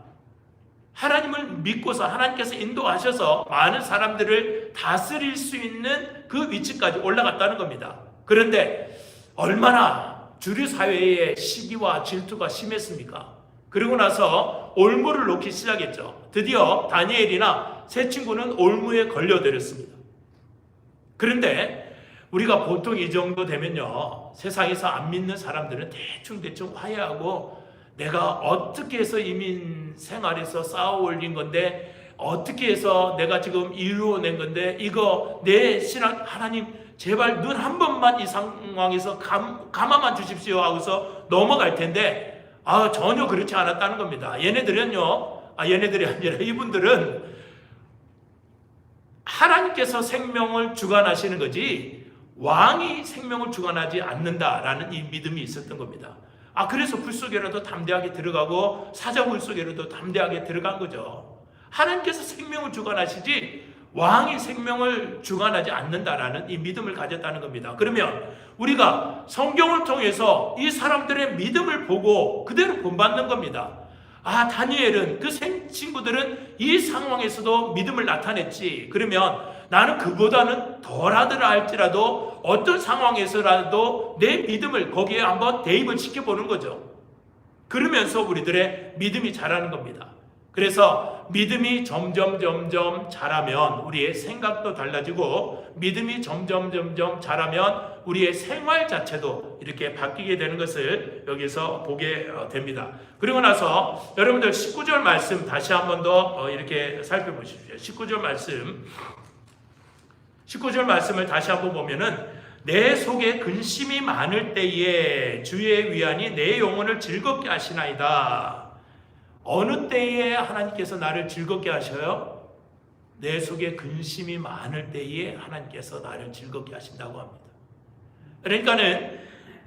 Speaker 1: 하나님을 믿고서 하나님께서 인도하셔서 많은 사람들을 다스릴 수 있는 그 위치까지 올라갔다는 겁니다. 그런데 얼마나 주류 사회의 시기와 질투가 심했습니까? 그리고 나서 올무를 놓기 시작했죠. 드디어 다니엘이나 세 친구는 올무에 걸려들었습니다. 그런데 우리가 보통 이 정도 되면요, 세상에서 안 믿는 사람들은 대충 화해하고 내가 어떻게 해서 이민 생활에서 쌓아 올린 건데 어떻게 해서 내가 지금 이루어낸 건데 이거 내 신앙 하나님 제발 눈 한 번만 이 상황에서 감아만 주십시오 하고서 넘어갈 텐데 전혀 그렇지 않았다는 겁니다. 얘네들은요, 얘네들이 아니라 이분들은 하나님께서 생명을 주관하시는 거지 왕이 생명을 주관하지 않는다라는 이 믿음이 있었던 겁니다. 그래서 불 속에라도 담대하게 들어가고 사자굴 속에라도 담대하게 들어간 거죠. 하나님께서 생명을 주관하시지 왕이 생명을 주관하지 않는다라는 이 믿음을 가졌다는 겁니다. 그러면 우리가 성경을 통해서 이 사람들의 믿음을 보고 그대로 본받는 겁니다. 다니엘은 그 친구들은 이 상황에서도 믿음을 나타냈지. 그러면 나는 그보다는 덜하더라 할지라도 어떤 상황에서라도 내 믿음을 거기에 한번 대입을 시켜보는 거죠. 그러면서 우리들의 믿음이 자라는 겁니다. 그래서 믿음이 점점 자라면 우리의 생각도 달라지고 믿음이 점점 자라면 우리의 생활 자체도 이렇게 바뀌게 되는 것을 여기서 보게 됩니다. 그리고 나서 여러분들 19절 말씀 다시 한 번 더 이렇게 살펴보십시오. 19절 말씀을 다시 한번 보면은 내 속에 근심이 많을 때에 주의 위안이 내 영혼을 즐겁게 하시나이다. 어느 때에 하나님께서 나를 즐겁게 하셔요? 내 속에 근심이 많을 때에 하나님께서 나를 즐겁게 하신다고 합니다. 그러니까는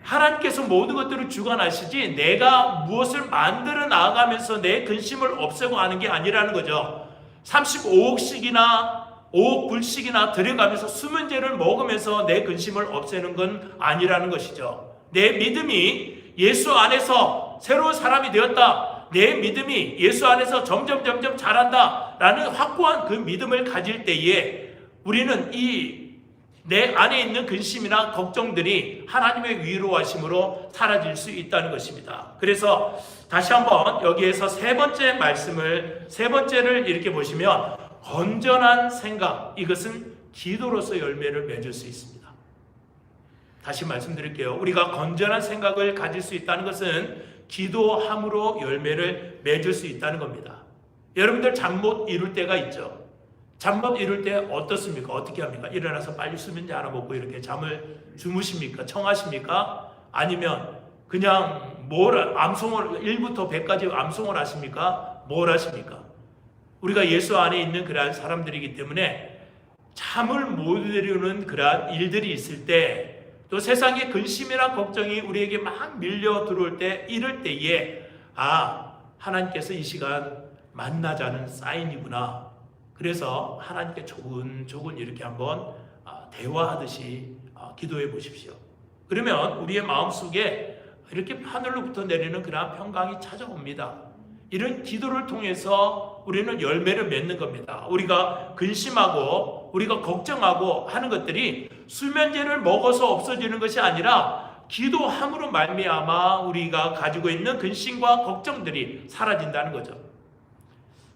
Speaker 1: 하나님께서 모든 것들을 주관하시지 내가 무엇을 만들어 나아가면서 내 근심을 없애고 하는 게 아니라는 거죠. 35억씩이나 5억 불씩이나 들여가면서 수면제를 먹으면서 내 근심을 없애는 건 아니라는 것이죠. 내 믿음이 예수 안에서 새로운 사람이 되었다. 내 믿음이 예수 안에서 점점 자란다 라는 확고한 그 믿음을 가질 때에 우리는 내 안에 있는 근심이나 걱정들이 하나님의 위로하심으로 사라질 수 있다는 것입니다. 그래서 다시 한번 여기에서 세 번째를 이렇게 보시면 건전한 생각, 이것은 기도로서 열매를 맺을 수 있습니다. 다시 말씀드릴게요. 우리가 건전한 생각을 가질 수 있다는 것은 기도함으로 열매를 맺을 수 있다는 겁니다. 여러분들 잠 못 이룰 때가 있죠. 잠 못 이룰 때 어떻습니까? 어떻게 합니까? 일어나서 빨리 수면제 하나 먹고 이렇게 잠을 주무십니까? 청하십니까? 아니면 그냥 암송을 1부터 100까지 암송을 하십니까? 뭘 하십니까? 우리가 예수 안에 있는 그러한 사람들이기 때문에 잠을 못 이루는 그러한 일들이 있을 때, 또 세상의 근심이나 걱정이 우리에게 막 밀려 들어올 때, 이럴 때에 하나님께서 이 시간 만나자는 사인이구나. 그래서 하나님께 조곤조곤 이렇게 한번 대화하듯이 기도해 보십시오. 그러면 우리의 마음속에 이렇게 하늘로부터 내리는 그러한 평강이 찾아옵니다. 이런 기도를 통해서 우리는 열매를 맺는 겁니다. 우리가 근심하고 우리가 걱정하고 하는 것들이 수면제를 먹어서 없어지는 것이 아니라 기도함으로 말미암아 우리가 가지고 있는 근심과 걱정들이 사라진다는 거죠.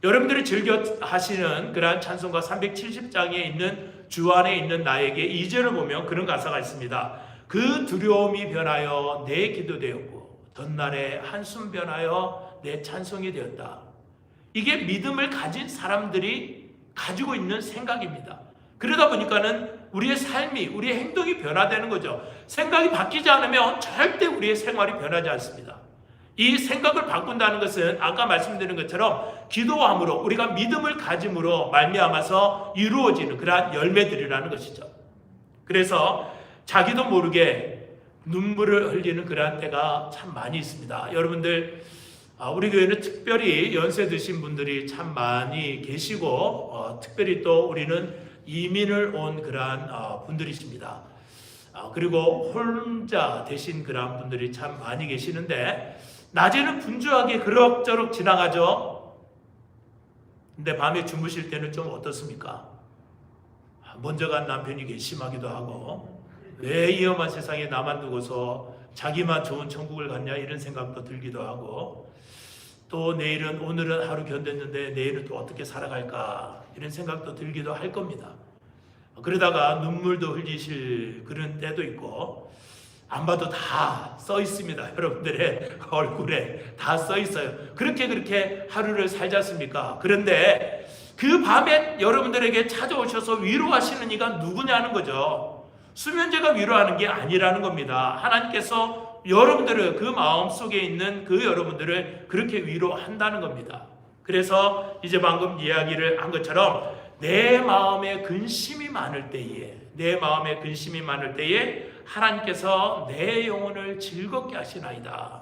Speaker 1: 여러분들이 즐겨 하시는 그러한 찬송가 370장에 있는 주 안에 있는 나에게 2절을 보면 그런 가사가 있습니다. 그 두려움이 변하여 내 기도 되었고 덧날에 한숨 변하여 내 찬송이 되었다. 이게 믿음을 가진 사람들이 가지고 있는 생각입니다. 그러다 보니까는 우리의 삶이, 우리의 행동이 변화되는 거죠. 생각이 바뀌지 않으면 절대 우리의 생활이 변하지 않습니다. 이 생각을 바꾼다는 것은 아까 말씀드린 것처럼 기도함으로, 우리가 믿음을 가짐으로 말미암아서 이루어지는 그러한 열매들이라는 것이죠. 그래서 자기도 모르게 눈물을 흘리는 그러한 때가 참 많이 있습니다. 여러분들, 우리 교회는 특별히 연세 드신 분들이 참 많이 계시고 특별히 또 우리는 이민을 온 그러한 분들이십니다. 그리고 혼자 되신 그러한 분들이 참 많이 계시는데 낮에는 분주하게 그럭저럭 지나가죠. 근데 밤에 주무실 때는 좀 어떻습니까? 먼저 간 남편이 괘씸하기도 하고 왜 이 험한 세상에 나만 두고서 자기만 좋은 천국을 갔냐 이런 생각도 들기도 하고, 또 오늘은 하루 견뎠는데 내일은 또 어떻게 살아갈까 이런 생각도 들기도 할 겁니다. 그러다가 눈물도 흘리실 그런 때도 있고, 안 봐도 다 써 있습니다. 여러분들의 얼굴에 다 써 있어요. 그렇게 하루를 살지 않습니까? 그런데 그 밤에 여러분들에게 찾아오셔서 위로하시는 이가 누구냐는 거죠. 수면제가 위로하는 게 아니라는 겁니다. 하나님께서 여러분들을, 그 마음속에 있는 그 여러분들을 그렇게 위로한다는 겁니다. 그래서 이제 방금 이야기를 한 것처럼 내 마음에 근심이 많을 때에 하나님께서 내 영혼을 즐겁게 하시나이다.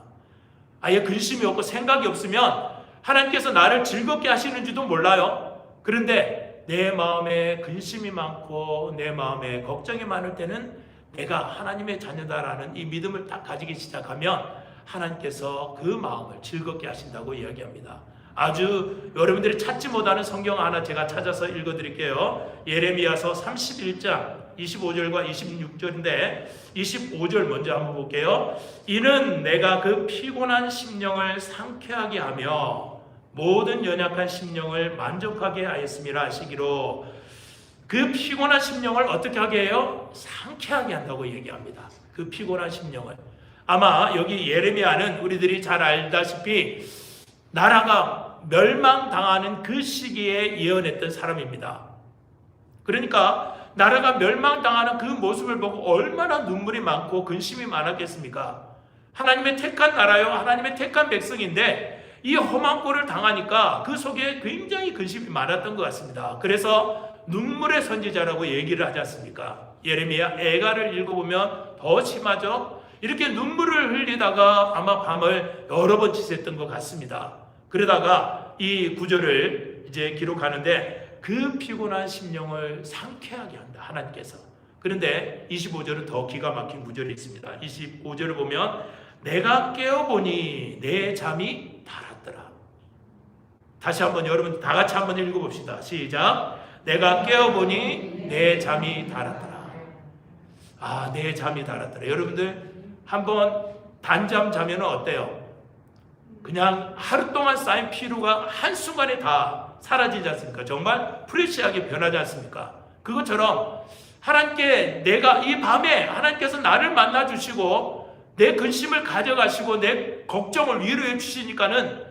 Speaker 1: 아예 근심이 없고 생각이 없으면 하나님께서 나를 즐겁게 하시는지도 몰라요. 그런데 내 마음에 근심이 많고 내 마음에 걱정이 많을 때는 내가 하나님의 자녀다라는 이 믿음을 딱 가지기 시작하면 하나님께서 그 마음을 즐겁게 하신다고 이야기합니다. 아주 여러분들이 찾지 못하는 성경 하나 제가 찾아서 읽어드릴게요. 예레미야서 31장 25절과 26절인데 25절 먼저 한번 볼게요. 이는 내가 그 피곤한 심령을 상쾌하게 하며 모든 연약한 심령을 만족하게 하였음이라 하시기로, 그 피곤한 심령을 어떻게 하게 해요? 상쾌하게 한다고 얘기합니다. 그 피곤한 심령을. 아마 여기 예레미야는 우리들이 잘 알다시피 나라가 멸망당하는 그 시기에 예언했던 사람입니다. 그러니까 나라가 멸망당하는 그 모습을 보고 얼마나 눈물이 많고 근심이 많았겠습니까? 하나님의 택한 나라요, 하나님의 택한 백성인데 이 험한 꼴을 당하니까 그 속에 굉장히 근심이 많았던 것 같습니다. 그래서 눈물의 선지자라고 얘기를 하지 않습니까? 예레미야 애가를 읽어보면 더 심하죠. 이렇게 눈물을 흘리다가 아마 밤을 여러 번 지샜던 것 같습니다. 그러다가 이 구절을 이제 기록하는데 그 피곤한 심령을 상쾌하게 한다, 하나님께서. 그런데 25절은 더 기가 막힌 구절이 있습니다. 25절을 보면 내가 깨어보니 내 잠이 달았더라. 다시 한번 여러분 다 같이 한번 읽어봅시다. 시작. 내가 깨어보니 내 잠이 달았더라. 아, 내 잠이 달았더라. 여러분들 한번 단잠 자면 어때요? 그냥 하루 동안 쌓인 피로가 한순간에 다 사라지지 않습니까? 정말 프레시하게 변하지 않습니까? 그것처럼 하나님께 내가 이 밤에 하나님께서 나를 만나 주시고 내 근심을 가져가시고 내 걱정을 위로해 주시니까는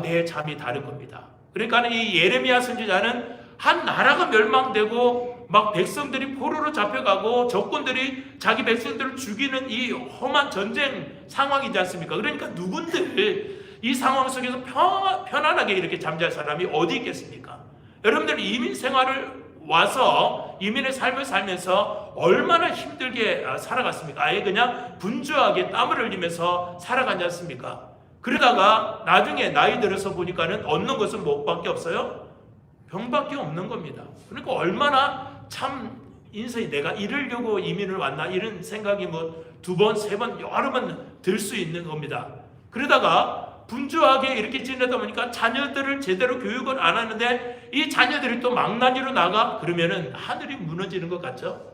Speaker 1: 내 잠이 다른 겁니다. 그러니까 이 예레미야 선지자는 한 나라가 멸망되고 막 백성들이 포로로 잡혀가고 적군들이 자기 백성들을 죽이는 이 험한 전쟁 상황이지 않습니까? 그러니까 누군들 이 상황 속에서 편안하게 이렇게 잠잘 사람이 어디 있겠습니까? 여러분들 이민 생활을 와서 이민의 삶을 살면서 얼마나 힘들게 살아갔습니까? 아예 그냥 분주하게 땀을 흘리면서 살아가지 않습니까? 그러다가 나중에 나이 들어서 보니까는 얻는 것은 뭐밖에 없어요? 병밖에 없는 겁니다. 그러니까 얼마나 참 인생이 내가 이러려고 이민을 왔나 이런 생각이 뭐 두 번, 세 번, 여러 번 들 수 있는 겁니다. 그러다가 분주하게 이렇게 지내다 보니까 자녀들을 제대로 교육을 안 하는데 이 자녀들이 또 망나니로 나가 그러면은 하늘이 무너지는 것 같죠?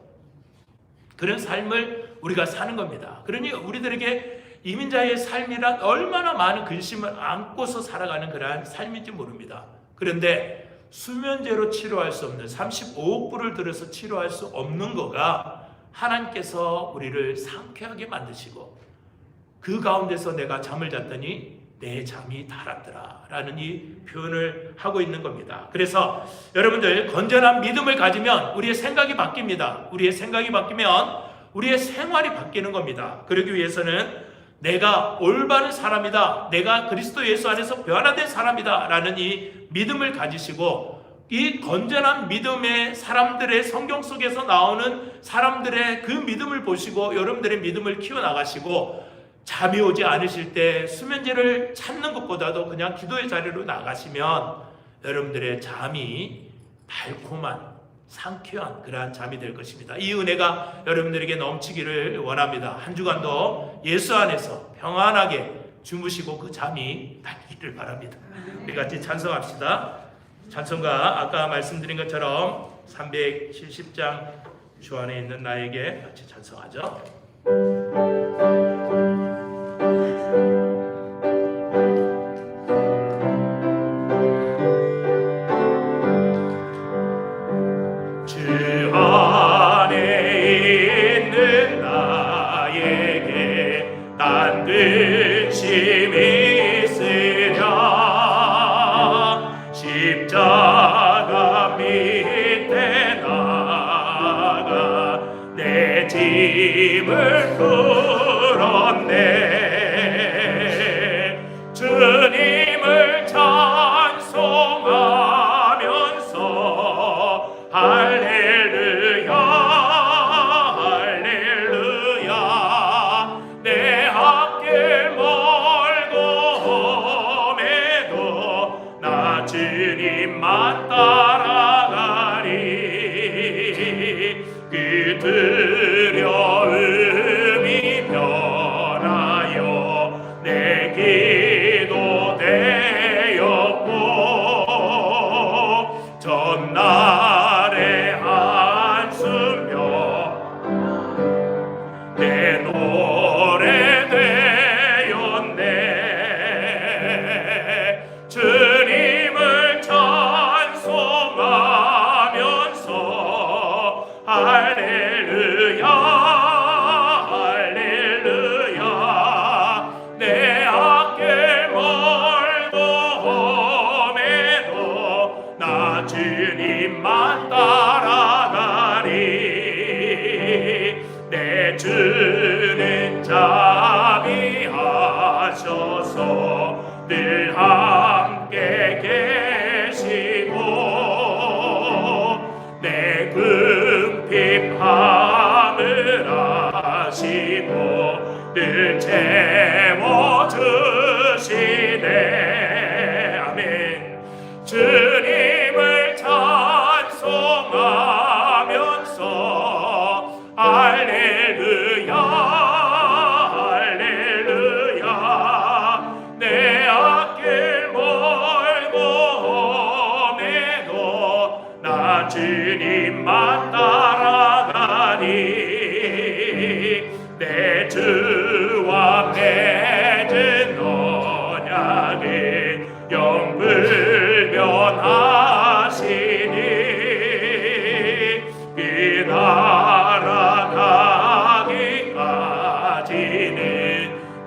Speaker 1: 그런 삶을 우리가 사는 겁니다. 그러니 우리들에게 이민자의 삶이란 얼마나 많은 근심을 안고서 살아가는 그러한 삶인지 모릅니다. 그런데 수면제로 치료할 수 없는 35억 불을 들여서 치료할 수 없는 거가 하나님께서 우리를 상쾌하게 만드시고 그 가운데서 내가 잠을 잤더니 내 잠이 달았더라 라는 이 표현을 하고 있는 겁니다. 그래서 여러분들 건전한 믿음을 가지면 우리의 생각이 바뀝니다. 우리의 생각이 바뀌면 우리의 생활이 바뀌는 겁니다. 그러기 위해서는 내가 올바른 사람이다, 내가 그리스도 예수 안에서 변화된 사람이다 라는 이 믿음을 가지시고 이 건전한 믿음의 사람들의 성경 속에서 나오는 사람들의 그 믿음을 보시고 여러분들의 믿음을 키워나가시고 잠이 오지 않으실 때 수면제를 찾는 것보다도 그냥 기도의 자리로 나가시면 여러분들의 잠이 달콤한 상쾌한 그러한 잠이 될 것입니다. 이 은혜가 여러분들에게 넘치기를 원합니다. 한 주간도 예수 안에서 평안하게 주무시고 그 잠이 달기를 바랍니다. 우리 같이 찬송합시다. 찬송가 아까 말씀드린 것처럼 370장 주 안에 있는 나에게 같이 찬송하죠.
Speaker 3: 십자가 밑에 나가 내 짐을 풀었네. 주님을 찬송하면서 할렐루야 할렐루야. 내 앞길 멀고 험해도 나 주님만 따라가리. 그 두려움이 변하여 내 기도 되었고 전날의 한숨며 내 노래 되었네. 주님을 찬송하면서 할렐루야 할렐루야. 내 앞길 멀고 험해도 나 주님만 따라가리. 내 주는 자비하셔서 늘 함께 계시고 내 궁핍함을 아시고 늘 채워주시네. 아멘. 주님을 찬송하면서 할렐루야 할렐루야. 내 주와 맺은 언약이 영불변하시니 이 나라 가기까지는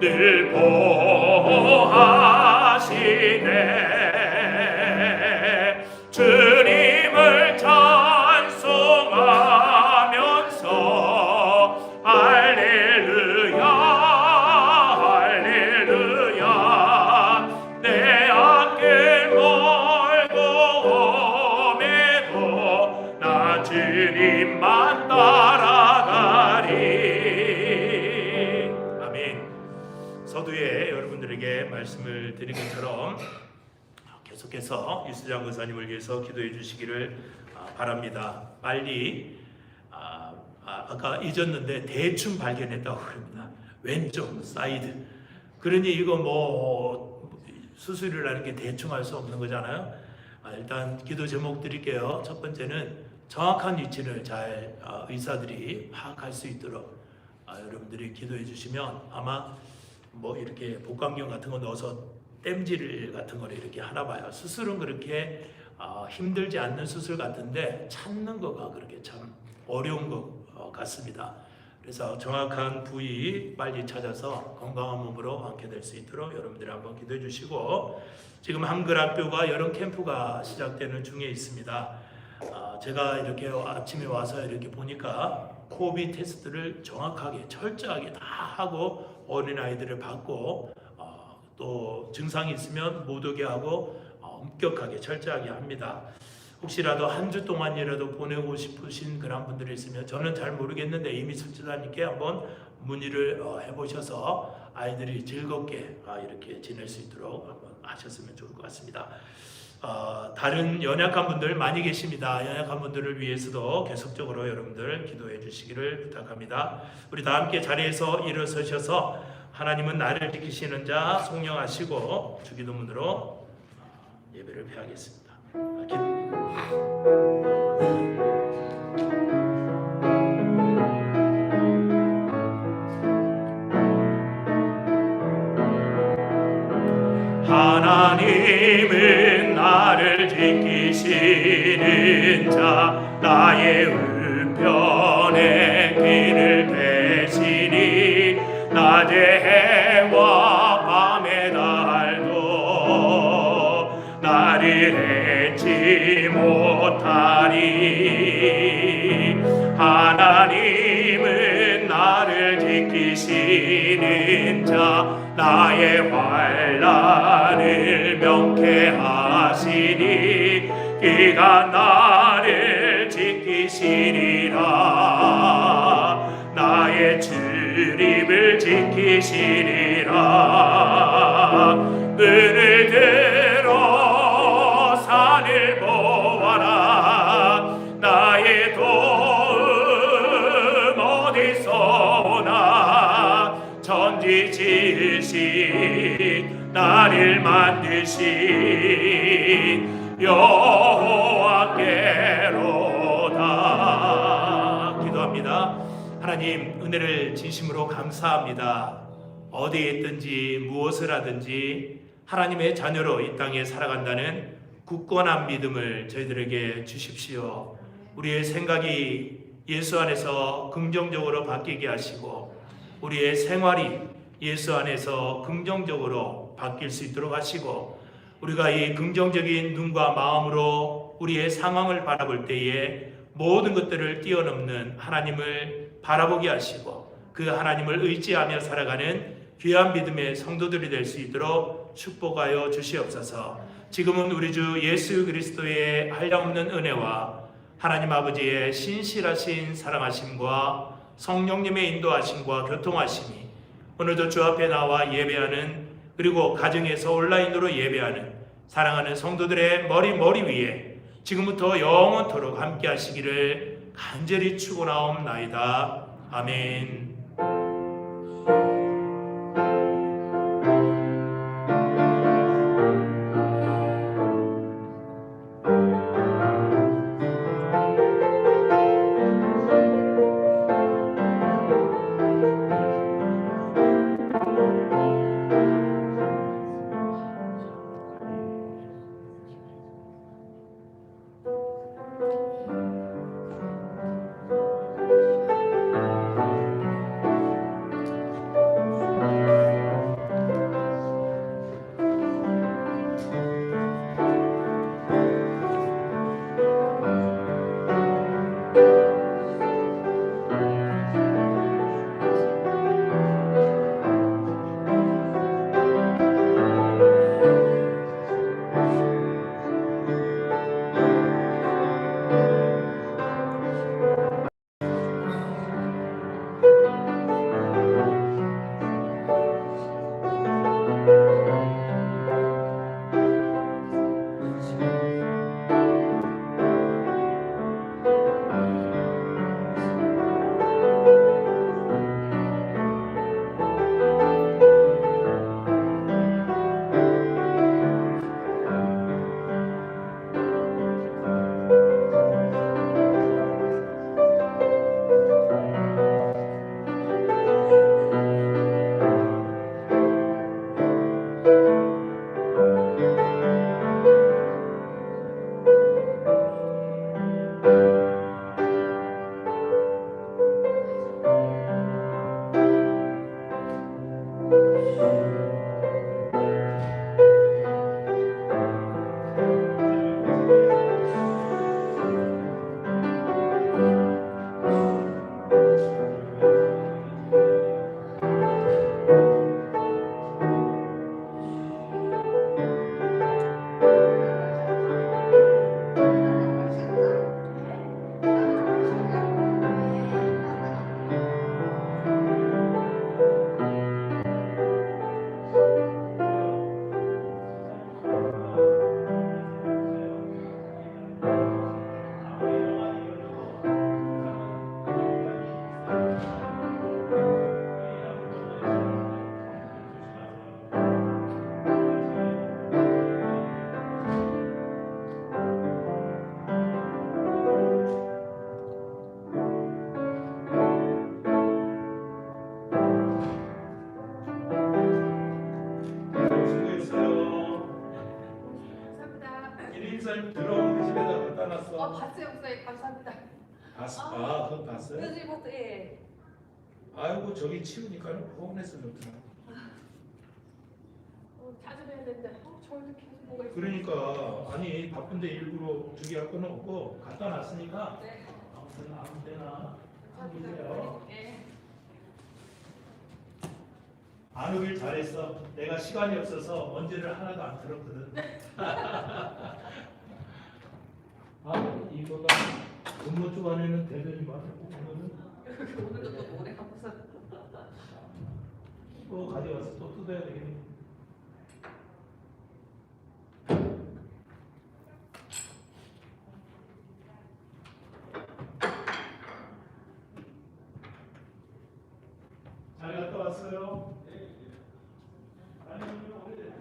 Speaker 3: 늘 보호하시네. 주님을 찬송하면서 할렐루야 할렐루야 내 앞길 멀고 험해도 나 주님만 따라가리. 아멘. 서두에 여러분들에게 말씀을 드린 것처럼 계속해서 이수장 권사님을 위해서 기도해 주시기를 바랍니다. 빨리 아까 잊었는데 대충 발견했다고 그럽니다. 왼쪽 사이드. 그러니 이거 뭐 수술이라는 게 대충 할 수 없는 거잖아요. 일단 기도 제목 드릴게요. 첫 번째는 정확한 위치를 잘 의사들이 파악할 수 있도록 여러분들이 기도해 주시면 아마 뭐 이렇게 복강경 같은 거 넣어서 땜질 같은 거를 이렇게 하나 봐요. 수술은 그렇게 힘들지 않는 수술 같은데 찾는 거가 그렇게 참 어려운 것 같습니다. 그래서 정확한 부위 빨리 찾아서 건강한 몸으로 완쾌될 수 있도록 여러분들이 한번 기도해 주시고, 지금 한글학교가 여름 캠프가 시작되는 중에 있습니다. 제가 이렇게 아침에 와서 이렇게 보니까 코비드 테스트를 정확하게 철저하게 다 하고 어린아이들을 받고 또 증상이 있으면 못 오게 하고 엄격하게 철저하게 합니다. 혹시라도 한 주 동안이라도 보내고 싶으신 그런 분들이 있으면 저는 잘 모르겠는데 이미 설치자님께 한번 문의를 해보셔서 아이들이 즐겁게 이렇게 지낼 수 있도록 한번 하셨으면 좋을 것 같습니다. 다른 연약한 분들 많이 계십니다. 연약한 분들을 위해서도 계속적으로 여러분들 기도해 주시기를 부탁합니다. 우리 다 함께 자리에서 일어서셔서 하나님은 나를 지키시는 자 송영하시고 주기도문으로 예배를 폐하겠습니다. 하나님은 나를 지키시는 자 나의 우편에 길을 대시니 낮에 해와 밤에 달도 나를 해치 못하리. 하나님은 나를 지키시는 자 나의 환난을 명쾌하시니 그가 나를 지키시리라. 나의 출입을 지키시리라. 눈을 들어 산을 보아라. 나의 도움 어디서 오나. 천지 지으신 나를 만드신 여호와께로다. 기도합니다. 하나님, 은혜를 진심으로 감사합니다. 어디에 있든지 무엇을 하든지 하나님의 자녀로 이 땅에 살아간다는 굳건한 믿음을 저희들에게 주십시오. 우리의 생각이 예수 안에서 긍정적으로 바뀌게 하시고 우리의 생활이 예수 안에서 긍정적으로 바뀔 수 있도록 하시고, 우리가 이 긍정적인 눈과 마음으로 우리의 상황을 바라볼 때에 모든 것들을 뛰어넘는 하나님을 바라보게 하시고 그 하나님을 의지하며 살아가는 귀한 믿음의 성도들이 될 수 있도록 축복하여 주시옵소서. 지금은 우리 주 예수 그리스도의 한량없는 은혜와 하나님 아버지의 신실하신 사랑하심과 성령님의 인도하심과 교통하심이 오늘도 주 앞에 나와 예배하는, 그리고 가정에서 온라인으로 예배하는 사랑하는 성도들의 머리 위에 지금부터 영원토록 함께 하시기를 간절히 축원하옵나이다. 아멘.
Speaker 1: 집사님 들어오면 그 집에다 갖다 놨어.
Speaker 4: 봤어요, 목사님. 감사합니다.
Speaker 1: 봤어? 그건 봤어요?
Speaker 4: 요즘부터 예.
Speaker 1: 아이고 저기 치우니까 포근해서 좋더라.
Speaker 4: 자주 뵈야 되는데 저희도 계속 뭐가 있어요.
Speaker 1: 그러니까 아니 바쁜데 일부러 저기 할 거는 없고 갖다 놨으니까
Speaker 4: 네.
Speaker 1: 아무튼 아무 때나
Speaker 4: 감사합니다.
Speaker 1: 하세요.
Speaker 4: 예.
Speaker 1: 안 오길 잘했어. 내가 시간이 없어서 언제를 하나도 안 들었거든. 아 이거가 근무 주간에는 대전이 많고 오늘은
Speaker 4: 오늘도 또 노래 하고서
Speaker 1: 또 가져와서 또 뜯어야 되겠네. 잘 갔다 왔어요? 아니 오래됐어.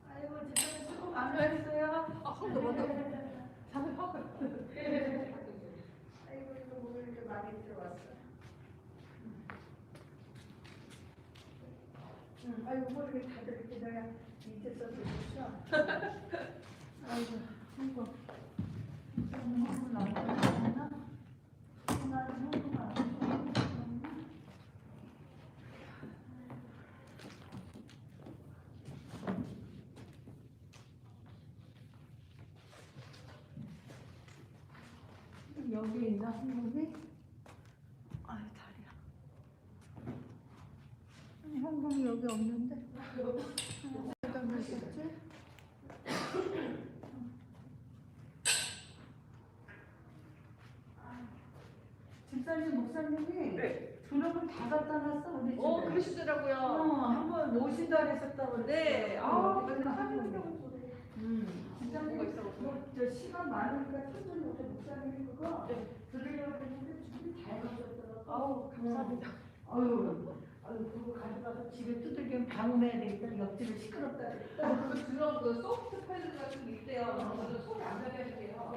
Speaker 4: 아이고 집사님 수고 많으셨어요. 손도 먼저 잠을 하고.
Speaker 5: 아이고 이거 뭐 이렇게 많이 들어왔어. 아이고 뭐 이렇게 다들 이렇게 내가 밑에 써주셨어. 아이고 아이고. 한번 나오나? 나는 한번 나오나? 여기 있나 한국이? 아유 다리야. 아니 한국이 여기 없는데? 어디다 놓으셨지? 집사님 목사님이 드럼을 다 갖다 놨어 우리 집에.
Speaker 4: 그러시더라고요.
Speaker 5: 한번 모신다 그랬었다고
Speaker 4: 네.
Speaker 5: 그래서
Speaker 4: 하고
Speaker 5: 집사님
Speaker 4: 뭐가 있어.
Speaker 5: 저 시간 많으니까 천천히 오셔 목사님이 그거
Speaker 4: 네.
Speaker 5: 들으려고 했는데 준비 다 해놓으셨더라고.
Speaker 4: 아우 감사합니다.
Speaker 5: 아유 그거 가져가서 집에 두들기면 방음해야 되겠다. 옆집에 시끄럽다 그랬다.
Speaker 4: 그 드럼 그 소프트 패드 같은 게 있대요. 그래서 소리 안 나게 해야 돼요.